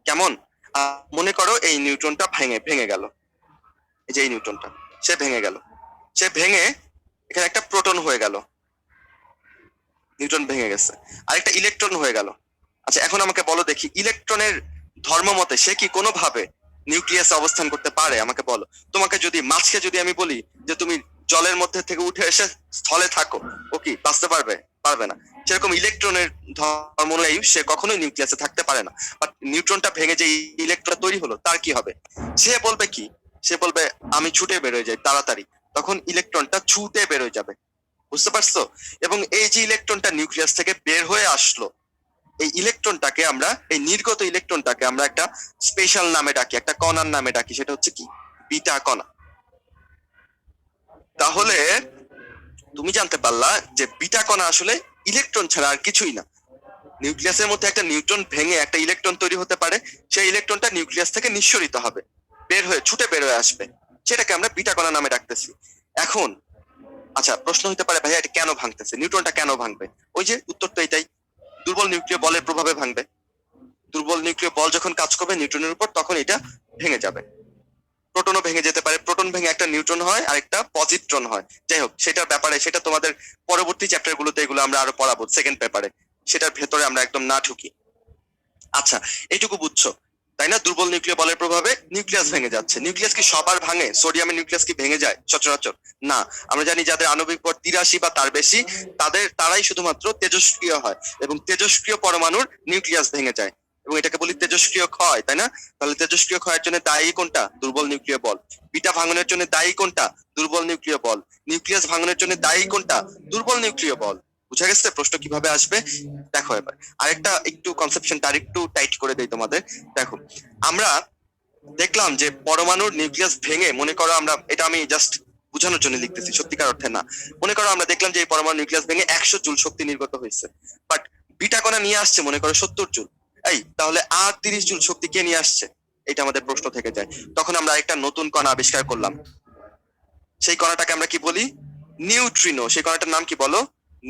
[SPEAKER 2] কেমন? মনে করো এই নিউট্রনটা ভেঙে ভেঙে গেল, এই যে এই নিউট্রনটা সে ভেঙে গেল, সে ভেঙে এখানে একটা প্রোটন হয়ে গেল, নিউট্রন ভেঙে গেছে, আরেকটা ইলেকট্রন হয়ে গেল। আচ্ছা, এখন আমাকে বলো দেখি, ইলেকট্রনের ধর্ম মতে সে কি কোনোভাবে নিউক্লিয়াসে অবস্থান করতে পারে? আমাকে বলো। তোমাকে যদি মাছকে যদি আমি বলি যে তুমি জলের মধ্যে থেকে উঠে এসে স্থলে থাকো, ও কি বাঁচতে পারবে? পারবে না। সেরকম ইলেকট্রনের ধর্ম অনুযায়ী সে কখনোই নিউক্লিয়াসে থাকতে পারে না। বাট নিউট্রনটা ভেঙে যে ইলেকট্রন তৈরি হলো তার কি হবে? সে বলবে কি? সে বলবে আমি ছুটে বেরোয় যাই তাড়াতাড়ি, তখন ইলেকট্রনটা ছুটে বের হয়ে যাবে, বুঝতে পারছো? এবং এই যে ইলেকট্রনটা নিউক্লিয়াস থেকে বের হয়ে আসলো, এই ইলেকট্রনটাকে আমরা, এই নির্গত ইলেকট্রনটাকে আমরা একটা স্পেশাল নামে ডাকি, একটা কণার নামে ডাকি, সেটা হচ্ছে কি? বিটা কণা। তাহলে তুমি জানতে পারলা যে বিটা কণা আসলে ইলেকট্রন ছাড়া আর কিছুই না। নিউক্লিয়াসের মধ্যে একটা নিউট্রন ভেঙে একটা ইলেকট্রন তৈরি হতে পারে, সেই ইলেকট্রনটা নিউক্লিয়াস থেকে নিঃসরিত হবে, বের হয়ে ছুটে বের হয়ে আসবে, সেটাকে আমরা বিটা কণা নামে ডাকতেছি। এখন আচ্ছা, প্রশ্ন হতে পারে ভাইয়া এটা কেন ভাঙতেছে, নিউট্রনটা কেন ভাঙবে? ওই যে উত্তর তো এটাই, দুর্বল নিউক্লিয় বলের প্রভাবে ভাঙবে। দুর্বল নিউক্লিয় বল যখন কাজ করবে নিউট্রনের উপর, তখন এটা ভেঙে যাবে। প্রোটনও ভেঙে যেতে পারে, প্রোটন ভেঙে একটা নিউট্রন হয় আর একটা পজিট্রন হয়। যাই হোক, সেটার ব্যাপারে, সেটা তোমাদের পরবর্তী চ্যাপ্টার গুলোতে এগুলো আমরা আরো পড়াবো সেকেন্ড পেপারে, সেটার ভেতরে আমরা একদম না ঢুকি। আচ্ছা, এইটুকু বুঝছো তাই না? দুর্বল নিউক্লিয় বলের প্রভাবে নিউক্লিয়াস ভেঙে যাচ্ছে। নিউক্লিয়াস কি সবার ভাঙে? সোডিয়ামের নিউক্লিয়াস কি ভেঙে যায় সচরাচর? না। আমরা জানি যাদের আণবিক ভর 83 বা তার বেশি, তারাই শুধুমাত্র তেজস্ক্রিয় হয়, এবং তেজস্ক্রিয় পরমাণুর নিউক্লিয়াস ভেঙে যায়, এবং এটাকে বলি তেজস্ক্রিয় ক্ষয়, তাই না? তাহলে তেজস্ক্রিয় ক্ষয়ের জন্য দায়ী কোনটা? দুর্বল নিউক্লিয় বল। বিটা ভাঙনের জন্য দায়ী কোনটা? দুর্বল নিউক্লিয় বল। নিউক্লিয়াস ভাঙনের জন্য দায়ী কোনটা? দুর্বল নিউক্লিয় বল। বুঝা গেছে প্রশ্ন কিভাবে আসবে? দেখো এবার আরেকটা একটু কনসেপশনটা আরেকটু টাইট করে দেই তোমাদের। দেখো, আমরা দেখলাম যে পরমাণুর নিউক্লিয়াস ভেঙে, মনে করো আমরা, এটা আমি জাস্ট বোঝানোর জন্য লিখতেছি, সত্যিকার অর্থে না। মনে করো আমরা দেখলাম যে এই পরমাণু নিউক্লিয়াস ভেঙে 100 জুল শক্তি নির্গত হয়েছে, বাট বিটা কণা নিয়ে আসছে মনে করো 70 জুল। এই তাহলে আর 30 জুল শক্তি কে নিয়ে আসছে? এটা আমাদের প্রশ্ন থেকে যায়। তখন আমরা একটা নতুন কণা আবিষ্কার করলাম, সেই কণাটাকে আমরা কি বলি? নিউট্রিনো। সেই কণাটার নাম কি বলো?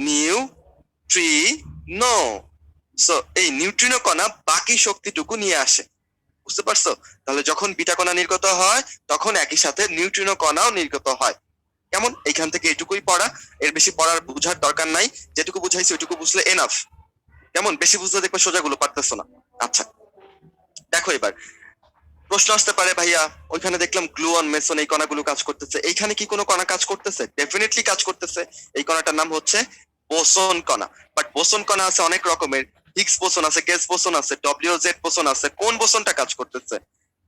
[SPEAKER 2] নিউট্রিনো। সো এই নিউট্রিনো কণা বাকি শক্তিটুকু নিয়ে আসে, বুঝতে পারছো? তাহলে যখন বিটা কণা নির্গত হয়, তখন একই সাথে নিউট্রিনো কণাও নির্গত হয়। কেমন? এইখান থেকে এটুকুই পড়া, এর বেশি পড়ার বুঝার দরকার নাই, যেটুকু বুঝাইছি ওইটুকু বুঝলে এনাফ। কেমন? বেশি বুঝলে দেখবে সোজাগুলো পারতেছো না। আচ্ছা, দেখো এবার প্রশ্ন আসতে পারে, ভাইয়া ওইখানে দেখলাম গ্লুয়ন, মেসন, এই কণাগুলো কাজ করতেছে, এইখানে কি কোনো কণা কাজ করতেছে? ডেফিনেটলি কাজ করতেছে। এই কণাটার নাম হচ্ছে বোসন কণা। বাট বোসন কণা আছে অনেক রকমের, হিগস বোসন আছে, গেস বোসন আছে, ডব্লিউ জেড বোসন আছে। কোন বোসনটা কাজ করতেছে?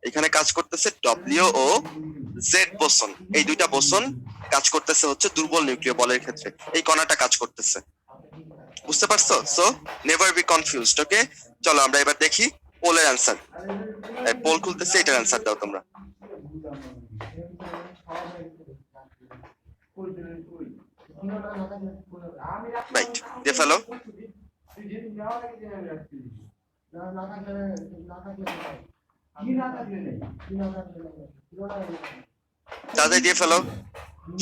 [SPEAKER 2] এখানে কাজ করতেছে ডব্লিউ ও জেড বোসন। এই দুইটা বোসন কাজ করতেছে হচ্ছে দুর্বল নিউক্লিয় বলের ক্ষেত্রে, এই কণাটা কাজ করতেছে, বুঝতে পারছো? So never be confused. Okay, চলো আমরা এবার দেখি পোলের অ্যান্সার। পোল খুলতেছে, এটার অ্যান্সার দাও তোমরা। রাইট, দিয়ে ফেলো। তাদের দিয়ে ফেলো,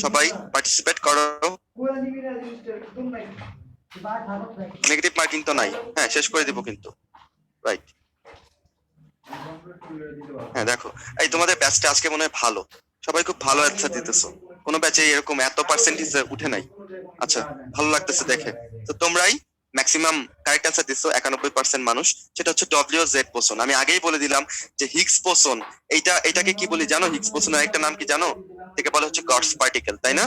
[SPEAKER 2] সবাই পার্টিসিপেট করো। নেগেটিভ মার্কিং তো নাই, হ্যাঁ শেষ করে দিব কিন্তু। রাইট, হ্যাঁ দেখো, এই তোমাদের ব্যাচটা আজকে মনে হয় ভালো, সবাই খুব ভালো অ্যান্সার দিতেছো, কোনো ব্যাচে এরকম এত পার্সেন্টেজ উঠে নাই। আচ্ছা, ভালো লাগতেছে দেখে। তো তোমরাই ম্যাক্সিমাম কারেক্ট অ্যান্সার দিচ্ছ, 91% মানুষ। সেটা হচ্ছে ডব্লিউ জেড বোসন। আমি আগেই বলে দিলাম যে হিগস বোসন, এটাকে কি বলি জানো? হিগস বোসনের একটা নাম কি জানো? এটাকে বলা হচ্ছে গডস পার্টিকেল, তাই না?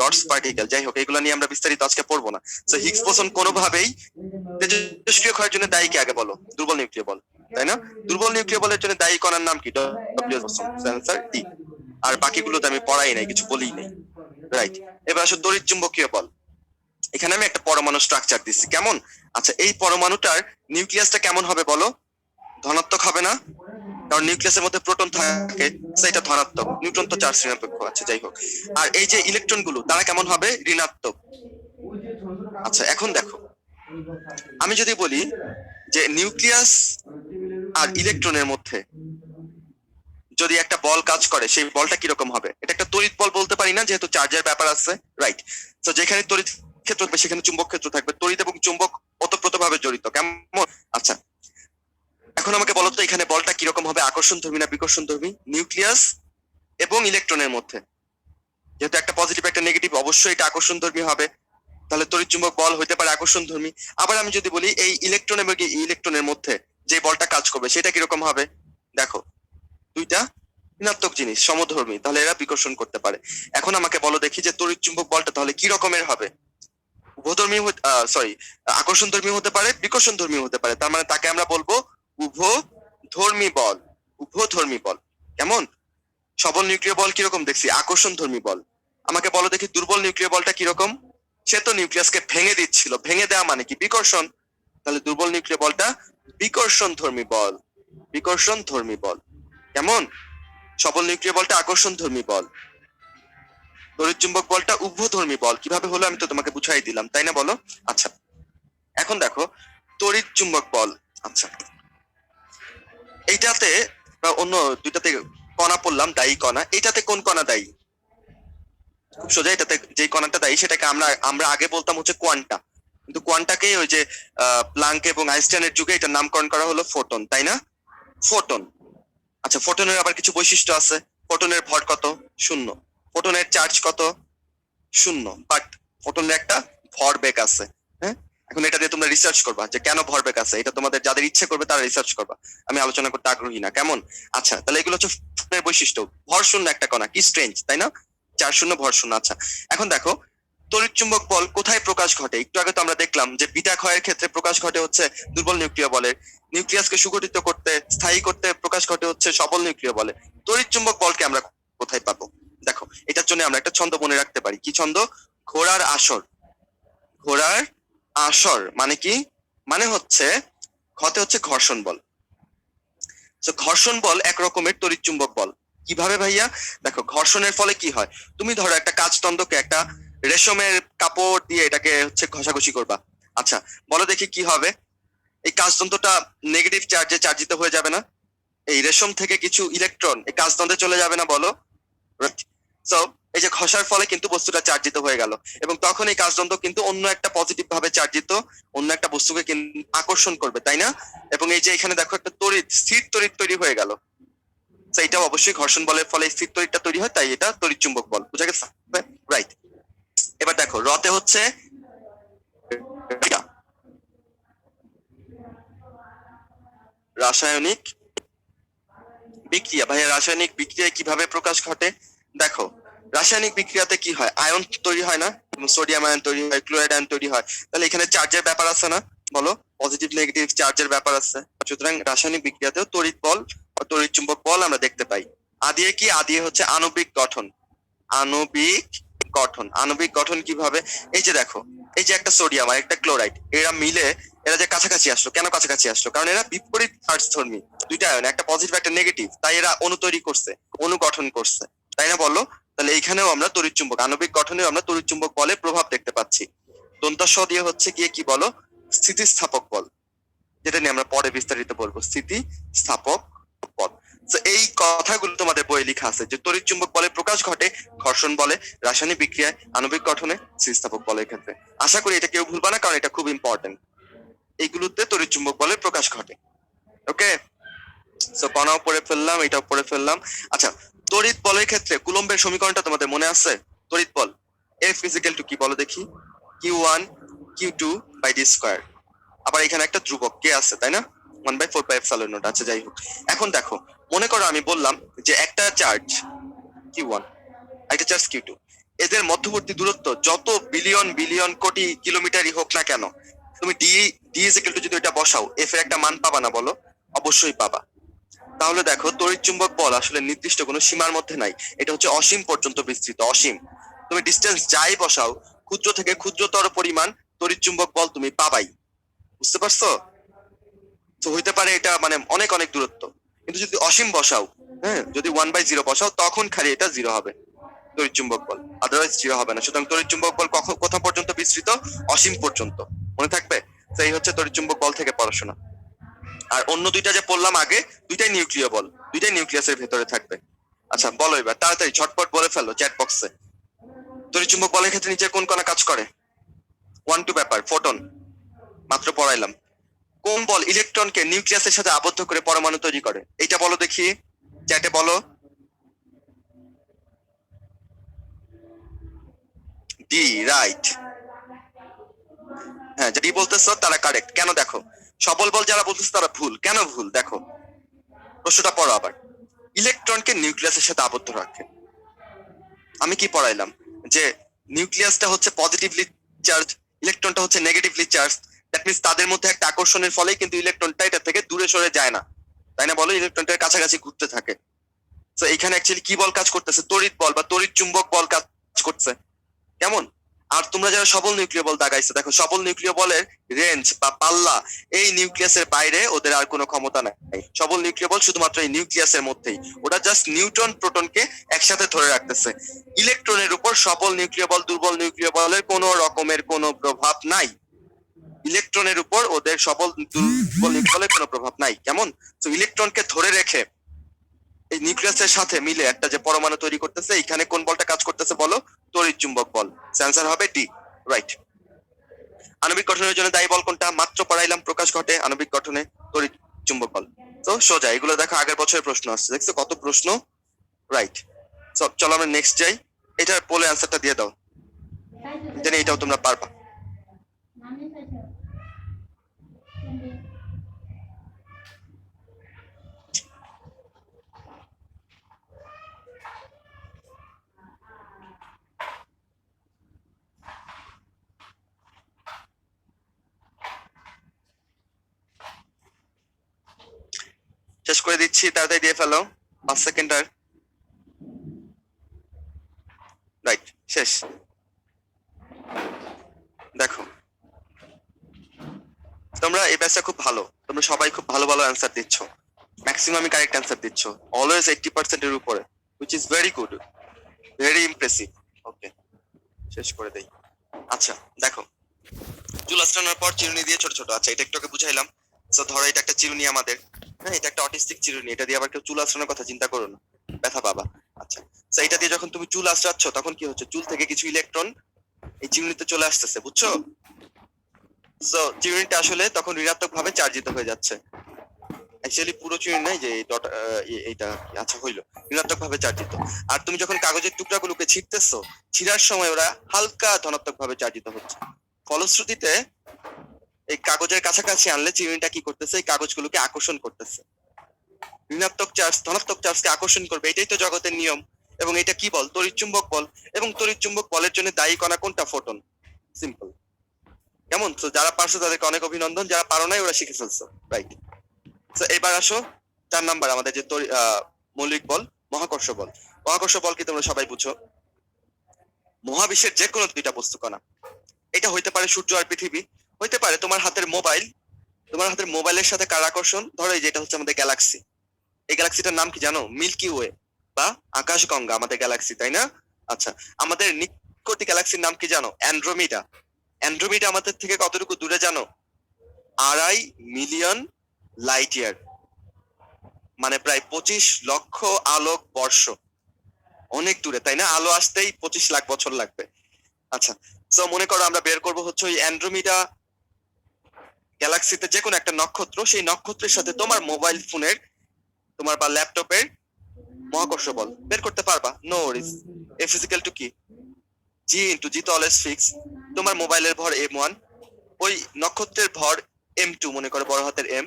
[SPEAKER 2] God's particle. যাই হোক, এগুলো নিয়ে আমরা বিস্তারিত আজকে পড়বো না। তো হিগস বোসন কোনোভাবেই তেজস্ক্রিয় ক্ষয়ের জন্য দায়ী কি? আগে বলো। দুর্বল নিউক্লিয় বল, তাই না? দুর্বল নিউক্লিয় বলের জন্য দায়ী কণার নাম কি? W boson. Answer D. আর বাকিগুলোতে আমি পড়াই নাই, কিছু বলি নাই। রাইট, এবার আসো তড়িৎ চুম্বকীয় বল। এখানে আমি একটা পরমাণু স্ট্রাকচার দিচ্ছি, কেমন? আচ্ছা, এই পরমাণুটার নিউক্লিয়াসটা কেমন হবে বলো? ধনাত্মক হবে না? কারণ নিউক্লিয়াসের মধ্যে প্রোটন থাকে, সেটা ধনাত্মক। নিউট্রন তো চার্জ ঋণাত্মক আছে, যাই হোক। আর এই যে ইলেকট্রন গুলো, তারা কেমন হবে? ঋণাত্মক। আচ্ছা, এখন দেখো, আমি যদি বলি যে নিউক্লিয়াস আর ইলেকট্রনের মধ্যে যদি একটা বল কাজ করে, সেই বলটা কিরকম হবে? এটা একটা তড়িৎ বল বলতে পারি না, যেহেতু চার্জের ব্যাপার আছে। রাইট, তো যেখানে তড়িৎ ক্ষেত্র থাকবে সেখানে চুম্বক ক্ষেত্র থাকবে। তড়িৎ এবং চুম্বক ওতপ্রোতভাবে জড়িত, কেমন? আচ্ছা, এখন আমাকে বলো তো এখানে বলটা কিরকম হবে? আকর্ষণ ধর্মী না বিকর্ষণ ধর্মী? নিউক্লিয়াস এবং ইলেকট্রনের মধ্যে, যেহেতু একটা পজিটিভ একটা নেগেটিভ, অবশ্যই এটা আকর্ষণ ধর্মী হবে। তাহলে তড়িৎ চুম্বক বল হতে পারে আকর্ষণ ধর্মী। আবার আমি যদি বলি এই ইলেকট্রন এবং ইলেকট্রনের মধ্যে যে বলটা কাজ করবে, সেটা কিরকম হবে? দেখো, দুইটা ঋণাত্মক জিনিস, সমধর্মী, তাহলে এরা বিকর্ষণ করতে পারে। এখন আমাকে বলো দেখি যে তড়িৎ চুম্বক বলটা তাহলে কি রকমের হবে? উভধর্মী, সরি, আকর্ষণ ধর্মী হতে পারে, বিকর্ষণ ধর্মী হতে পারে। তার মানে তাকে আমরা বলবো উভধর্মী বল। উভধর্মী বল, কেমন? সবল নিউক্লিয় বল কিরকম দেখছি? আকর্ষণ ধর্মী বল। আমাকে বলো দেখি দুর্বল নিউক্লিয় বলটা কিরকম? সে তো নিউক্লিয়াসকে ভেঙে দিচ্ছিল, ভেঙে দেওয়া মানে কি? বিকর্ষণ। তাহলে দুর্বল নিউক্লিয় বলটা বিকর্ষণ ধর্মী বল, বিকর্ষণ ধর্মী বল। কেমন? সবল নিউক্লিয় বলটা আকর্ষণ ধর্মী বল, তড়িৎচুম্বক বলটা উভধর্মী বল। কিভাবে হলো আমি তো তোমাকে বুঝাই দিলাম, তাই না বলো? আচ্ছা, এখন দেখো তড়িৎচুম্বক বল। আচ্ছা, এইটাতে বা অন্য দুইটাতে কণা পড়লাম, দায়ী কণা। এইটাতে কোন কণা দায়ী? খুব সোজা, এটাতে যে কণাটা দায়ী সেটাকে আমরা আমরা আগে বলতাম হচ্ছে কোয়ান্টা, কিন্তু কোয়ান্টাকে ওই যে প্লাঙ্ক এবং আইনস্টাইনের যুগে এটার নামকরণ করা হলো ফোটন, তাই না? ফোটন। আচ্ছা, ফোটনের আবার কিছু বৈশিষ্ট্য আছে। ফোটনের ভর কত? 0। ফোটনের চার্জ কত? 0। বাট ফোটনের একটা ভরবেগ আছে। হ্যাঁ, এখন এটা দিয়ে তোমরা রিসার্চ করবা যে কেন ভরবেগ আছে। এটা তোমাদের যাদের ইচ্ছে করবে তারা রিসার্চ করবা, আমি আলোচনা করতে আগ্রহী না। কেমন? আচ্ছা, তাহলে এগুলো হচ্ছে ফোটনের বৈশিষ্ট্য। ভর শূন্য একটা কণা, কি স্ট্রেঞ্জ তাই না? 4 ভর শূন্য। আচ্ছা, এখন দেখো তড়িৎচুম্বক বল কোথায় প্রকাশ ঘটে? একটু আগে তো আমরা দেখলাম যে বিটা ক্ষয়ের ক্ষেত্রে প্রকাশ ঘটে হচ্ছে দুর্বল নিউক্লিয় বলের, নিউক্লিয়াসকে সুগঠিত করতে, স্থায়ী করতে প্রকাশ ঘটে হচ্ছে সবল নিউক্লিয় বলে। তড়িৎচুম্বক বলকে আমরা কোথায় পাবো? দেখো, এটার জন্য আমরা একটা ছন্দ মনে রাখতে পারি। কি ছন্দ? ঘোড়ার আসর। ঘোড়ার আসর মানে কি? মানে হচ্ছে ঘতে হচ্ছে ঘর্ষণ বল। তো ঘর্ষণ বল এক রকমের তড়িৎচুম্বক বল। কিভাবে ভাইয়া? দেখো, ঘর্ষণের ফলে কি হয়? তুমি ধরো একটা কাঁচদণ্ডকে একটা রেশমের কাপড় দিয়ে এটাকে হচ্ছে ঘষাঘষি করবা। আচ্ছা, বলো দেখি কি হবে? এই কাঁচদণ্ডটা নেগেটিভ চার্জে চার্জিত হয়ে যাবে না? এই রেশম থেকে কিছু ইলেকট্রন এই কাঁচদণ্ডে চলে যাবে না বলো? সো এই যে ঘষার ফলে কিন্তু বস্তুটা চার্জিত হয়ে গেল, এবং তখন এই কাঁচদণ্ড কিন্তু অন্য একটা পজিটিভ ভাবে চার্জিত অন্য একটা বস্তুকে কিন্তু আকর্ষণ করবে, তাই না? এবং এই যে এখানে দেখো একটা তড়িৎ, স্থির তড়িৎ তৈরি হয়ে গেল। তো এটাও অবশ্যই ঘর্ষণ বলের ফলে স্থির তড়িৎটা তৈরি হয়, তাই এটা তড়িৎচুম্বক বল। বুঝা গেছে? রাইট। এবার দেখো রতে হচ্ছে রাসায়নিক বিক্রিয়া। ভাইয়া, রাসায়নিক বিক্রিয়ায় কিভাবে প্রকাশ ঘটে? দেখো, রাসায়নিক বিক্রিয়াতে কি হয়? আয়ন তৈরি হয় না? সোডিয়াম আয়ন তৈরি হয়, ক্লোরাইড আয়ন তৈরি হয়। তাহলে এখানে চার্জের ব্যাপার আছে না? বলো, পজিটিভ নেগেটিভ চার্জের ব্যাপার আছে। সুতরাং রাসায়নিক বিক্রিয়াতেও তড়িৎ বল বা তড়িৎ চুম্বক বল আমরা দেখতে পাই। আদিয়ে কি? আদিয়ে হচ্ছে আণবিক গঠন। আণবিক গঠন। আণবিক গঠন কিভাবে? এই যে দেখো, এই যে একটা সোডিয়াম আর একটা ক্লোরাইড, এরা মিলে এরা যে কাছাকাছি আসলো, কেন কাছাকাছি আসলো? কারণ এরা বিপরীত চার্জ ধর্মী, দুইটা আয়ন, একটা পজিটিভ একটা নেগেটিভ, তাই এরা অণু তৈরি করছে, অণু গঠন করছে, তাই না বলো? তাহলে এইখানেও আমরা তড়িৎচুম্বক, আণবিক গঠনেও আমরা তড়িৎচুম্বক বলে প্রভাব দেখতে পাচ্ছি। দন্তাস দিয়ে হচ্ছে গিয়ে কি বলো? স্থিতিস্থাপক বল, যেটা নিয়ে আমরা পরে বিস্তারিত বলবো, স্থিতিস্থাপক বল। এই কথাগুলো তোমাদের বইয়ে লেখা আছে যে তড়িৎচুম্বক বলে প্রকাশ ঘটে ঘর্ষণ বলে, রাসায়নিক বিক্রিয়ায়, আণবিক গঠনে, স্থিতিস্থাপক বলের ক্ষেত্রে। আশা করি এটা কেউ ভুলবা না, কারণ এটা খুব ইম্পর্টেন্ট। এইগুলোতে তড়িৎচুম্বক বলের প্রকাশ ঘটে। ওকে, সো কণাও পড়ে ফেললাম, এটাও পড়ে ফেললাম। আচ্ছা, তড়িৎ বলের ক্ষেত্রে কুলম্বের সমীকরণটা তোমাদের মনে আছে? তড়িৎ বল F ইজিক্যাল টু কি বলো দেখি? Q1 Q2 by D square. আবার এখানে একটা ধ্রুবক কে আছে, তাই না? 1/4πε0। আচ্ছা, যাই হোক, এখন দেখো, মনে করো আমি বললাম যে একটা চার্জ Q1 একটা চার্জ Q2, এদের মধ্যবর্তী দূরত্ব যত বিলিয়ন বিলিয়ন কোটি কিলোমিটারই হোক না কেন, তুমি ডি ইজিক্যাল টু যদি এটা বসাও, এফ এর একটা মান পাবা না বলো? অবশ্যই পাবা। তাহলে দেখো, তড়িৎচুম্বক বল আসলে নির্দিষ্ট কোনো সীমার মধ্যে নাই, এটা হচ্ছে অসীম পর্যন্ত বিস্তৃত, অসীম। তুমি ডিস্টেন্স যাই বসাও, ক্ষুদ্র থেকে ক্ষুদ্রতর পরিমাণ তড়িৎচুম্বক বল তুমি পাবাই। বুঝতে পারছো? তো হইতে পারে এটা মানে অনেক অনেক দূরত্ব, কিন্তু যদি অসীম বসাও, হ্যাঁ, যদি 1/0 বসাও, তখন খালি এটা 0 হবে তড়িৎচুম্বক বল, আদারওয়াইজ 0 হবে না। সুতরাং তড়িৎচুম্বক বল কোথা পর্যন্ত বিস্তৃত? অসীম পর্যন্ত। মনে থাকবে? তো এই হচ্ছে তড়িৎচুম্বক বল থেকে পড়াশোনা। আর অন্য দুইটা যে পড়লাম আগে, দুইটাই নিউক্লিয় বল, দুইটাই নিউক্লিয়াসের ভেতরে থাকবে। আচ্ছা, বলো এবার তাড়াতাড়ি ঝটপট বলে ফেলো চ্যাট বক্সে। তড়িৎচুম্বক বলের ক্ষেত্রে নিচে কোন কণা কাজ করে? 1-2 ব্যাপার, ফোটন মাত্র পড়াইলাম। কোন বল ইলেকট্রনকে নিউক্লিয়াসের সাথে আবদ্ধ করে পরমাণু তৈরি করে? এইটা বলো দেখি, চ্যাটে বলো। D, right. হ্যাঁ, ডি বলতেছো তারা কারেক্ট। কেন? দেখো, সবল বল যারা বলতেছে তারা ভুল। কেন ভুল? দেখো, প্রশ্নটা পড়ো আবার। ইলেকট্রনকে নিউক্লিয়াসের সাথে আবদ্ধ রাখে। আমি কি পড়াইলাম? যে নিউক্লিয়াসটা হচ্ছে পজিটিভলি চার্জ, ইলেকট্রনটা হচ্ছে নেগেটিভলি চার্জ। দ্যাট মিন্স তাদের মধ্যে একটা আকর্ষণের ফলেই কিন্তু ইলেকট্রনটা এটা থেকে দূরে সরে যায় না, তাই না বলো? ইলেকট্রনটার কাছাকাছি ঘুরতে থাকে। তো এখানে অ্যাকচুয়ালি কি বল কাজ করতেছে? তড়িৎ বল বা তড়িৎ চুম্বক বল কাজ করছে, কেমন? আর তোমরা যারা সবল নিউক্লিয় বল দাগাইছো, দেখো সবল নিউক্লিয় বলের রেঞ্জ বা পাল্লা এই নিউক্লিয়াসের বাইরে ওদের আর কোনো ক্ষমতা নাই। সবল নিউক্লিয় বল শুধুমাত্র এই নিউক্লিয়াসের মধ্যেই, ওটা জাস্ট নিউট্রন প্রোটনকে একসাথে ধরে রাখতেছে। ইলেকট্রনের উপর সবল নিউক্লিয় বল দুর্বল নিউক্লিয় বলের কোনো রকমের কোনো প্রভাব নাই। ইলেকট্রনের উপর ওদের সবল দুর্বল নিউক্লিয় বলের কোনো প্রভাব নাই, কেমন? তো ইলেকট্রনকে ধরে রেখে এই নিউক্লিয়াসের সাথে মিলে একটা যে পরমাণু তৈরি করতেছে, এখানে কোন বলটা কাজ করতেছে বলো? তড়িৎ চুম্বক বল। অ্যান্সার হবে ডি, রাইট। আণবিক গঠনের জন্য দায়ী বল কোনটা? মাত্র পড়াইলাম, প্রকাশ ঘটে আণবিক গঠনে তড়িৎ চুম্বক বল। তো সোজা, এগুলো দেখো আগের বছরের প্রশ্ন আসছে, দেখছো কত প্রশ্ন, রাইট। চলো আমরা নেক্সট যাই, এটার বলে অ্যান্সারটা দিয়ে দাও, জানি এটাও তোমরা পারবা। শেষ করে দিচ্ছি, তাড়াতাড়ি দিয়ে ফেলো, 5 সেকেন্ড আর, রাইট, শেষ। দেখো তোমরা এই ব্যাচটা খুব ভালো, তোমরা সবাই খুব ভালো ভালো অ্যান্সার দিচ্ছ, ম্যাক্সিমামই কারেক্ট অ্যান্সার দিচ্ছ, অলওয়েজ 80% এর উপরে, which is very good, very impressive. Okay, শেষ করে দেই। আচ্ছা দেখো, চুল আঁচড়ানোর পর চিরুনি দিয়ে ছোট ছোট, আচ্ছা এটা একটু আগে বুঝাইলাম। তো ধরো এটা একটা চিরুনি আমাদের, হ্যাঁ এটা একটা অটিস্টিক চিরুনি, এটা দিয়ে আবার কেউ চুল আঁচড়ানোর কথা চিন্তা করো না, ব্যথা পাবা। আচ্ছা, তো এটা দিয়ে যখন তুমি চুল আঁচড়াচ্ছ তখন কি হচ্ছে? চুল থেকে কিছু ইলেকট্রন এই চিরুনিতে চলে আসতেছে, বুঝছো? তো চিরুনিটা আসলে তখন ঋণাত্মক ভাবে চার্জিত হয়ে যাচ্ছে। অ্যাকচুয়ালি পুরো চিরুনি নাই যে এইটা, আচ্ছা হইলো, ঋণাত্মক ভাবে চার্জিত। আর তুমি যখন কাগজের টুকরাগুলোকে ছিঁড়তেছো, ছিঁড়ার সময় ওরা হালকা ধনাত্মক ভাবে চার্জিত হচ্ছে। ফলশ্রুতিতে এই কাগজের কাছাকাছি আনলে চিরুনিটা কি করতেছে? এই কাগজগুলোকে আকর্ষণ করতেছে। ঋণাত্মক চার্জ ধনাত্মক চার্জকে আকর্ষণ করবে, এটাই তো জগতের নিয়ম। এবং এটা কি বল? তড়িৎচুম্বক বল। এবং তড়িৎচুম্বক বলের জন্য দায়ী কণা কোনটা? ফোটন। সিম্পল, কেমন? তো যারা পারছো তাদেরকে অনেক অভিনন্দন, যারা পারো নাই ওরা শিখে ফেলছো, রাইট। তো এবার আসো 4 নাম্বার, আমাদের যে মৌলিক বল, মহাকর্ষ বল। মহাকর্ষ বল কি তোমরা সবাই বুঝো? মহাবিশ্বের যে কোনো দুইটা বস্তু কণা, এটা হইতে পারে সূর্য আর পৃথিবী, হইতে পারে তোমার হাতের মোবাইল, তোমার হাতের মোবাইলের সাথে কার আকর্ষণ? ধরো এই যেটা হচ্ছে আমাদের গ্যালাক্সি, এই গ্যালাক্সিটার নাম কি জানো? মিল্কি ওয়ে বা আকাশগঙ্গা আমাদের গ্যালাক্সি, তাই না? আচ্ছা, আমাদের নিকটবর্তী গ্যালাক্সির নাম কি জানো? অ্যান্ড্রোমিডা। অ্যান্ড্রোমিডা আমাদের থেকে কতটুকু দূরে জানো? 2.5 মিলিয়ন লাইট ইয়ার, মানে প্রায় 25 লক্ষ আলোক বর্ষ, অনেক দূরে, তাই না? আলো আসতেই 25 লাখ বছর লাগবে। আচ্ছা, তো মনে করো আমরা বের করবো হচ্ছে ওই অ্যান্ড্রোমিডা গ্যালাক্সিতে যে কোনো একটা নক্ষত্র, সেই নক্ষত্রের সাথে তোমার মোবাইল ফোনের, তোমার বা ল্যাপটপের মহাকর্ষ বল বের করতে পারবা, no worries. A physical two কি? জি ইনটু জি তো অলওয়েজ ফিক্স। তোমার মোবাইলের ভর m1, ওই নক্ষত্রের ভর m2, মনে করো বড় হাতের m,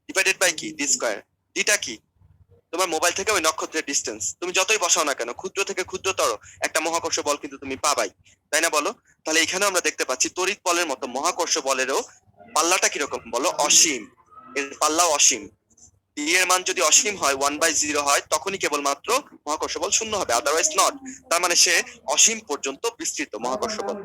[SPEAKER 2] ডিভাইডেড বাই কি? D square. ডিটা কি? তোমার মোবাইল থেকে ওই নক্ষত্রের ডিস্টেন্স, তুমি যতই বসাও না কেন ক্ষুদ্র থেকে ক্ষুদ্রতর একটা মহাকর্ষ বল কিন্তু তুমি পাবাই, তাই না বলো? তাহলে এখানেও আমরা দেখতে পাচ্ছি তড়িৎ বলের মতো মহাকর্ষ বলেরও পাল্লাটা কিরকম বলো? অসীম, এর পাল্লাও অসীম। ডি এর মান যদি অসীম হয়, 1/0 হয়, তখনই কেবলমাত্র মহাকর্ষ বল শূন্য হবে, আদারওয়াইজ নট। তার মানে সে অসীম পর্যন্ত বিস্তৃত মহাকর্ষ বল।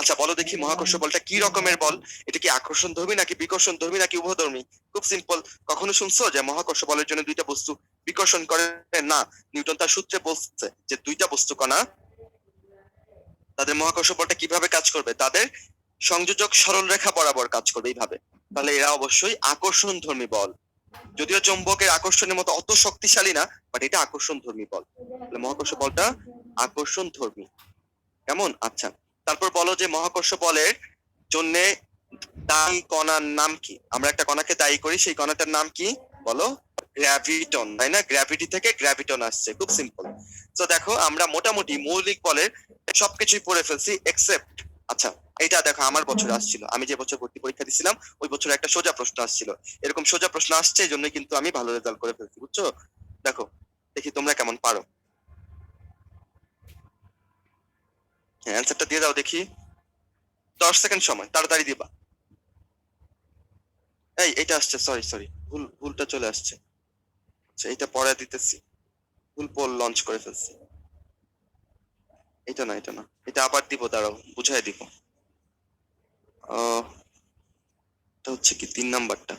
[SPEAKER 2] আচ্ছা বলো দেখি, মহাকর্ষ বলটা কি রকমের বল? এটা কি আকর্ষণ ধর্মী নাকি বিকর্ষণ ধর্মী নাকি উভধর্মী? খুব সিম্পল, কখনো শুনছো যে মহাকর্ষ বলের জন্য দুইটা বস্তু বিকর্ষণ করে? না, নিউটন তার সূত্রে বলছে যে দুইটা বস্তু কণা, তাদের মহাকর্ষ বলটা কিভাবে কাজ করবে? তাদের সংযোজক সরল রেখা বরাবর কাজ করবে এইভাবে। তাহলে এরা অবশ্যই আকর্ষণ ধর্মী বল, যদিও চৌম্বকের আকর্ষণের মতো অত শক্তিশালী না, বাট এটা আকর্ষণ ধর্মী বল। তাহলে মহাকর্ষ বলটা আকর্ষণ ধর্মী, কেমন? আচ্ছা, তারপর বলো যে মহাকর্ষ বলের জন্য দায়ী কণার নাম কি? আমরা একটা কণাকে দায়ী করি, সেই কণাটার নাম কি বলো? গ্র্যাভিটন, তাই না? গ্র্যাভিটি থেকে গ্র্যাভিটন আসছে, খুব সিম্পল। তো দেখো আমরা মোটামুটি মৌলিক বলের সবকিছুই পড়ে ফেলছি এক্সেপ্ট, আচ্ছা এটা দেখো আমার বছর আসছিল, আমি যে বছর ভর্তি পরীক্ষা দিছিলাম ওই বছর একটা সোজা প্রশ্ন আসছিল, এরকম সোজা প্রশ্ন আসছে এই জন্যই কিন্তু আমি ভালো রেজাল্ট করে ফেলছি, বুঝছো? দেখো দেখি তোমরা কেমন পারো। হ্যাঁ, অ্যান্সারটা দিয়ে দাও দেখি, 10 সেকেন্ড সময়, তাড়াতাড়ি দিবা। এই এটা আসছে, সরি সরি, ভুলটা চলে আসছে। আচ্ছা এটা পরে দিতেছি, ভুল পোল লঞ্চ করে ফেলছি। এটা না, এটা আবার দিব, দাঁড়াও বুঝাই দিব। এটা হচ্ছে কি 3 নাম্বারটা,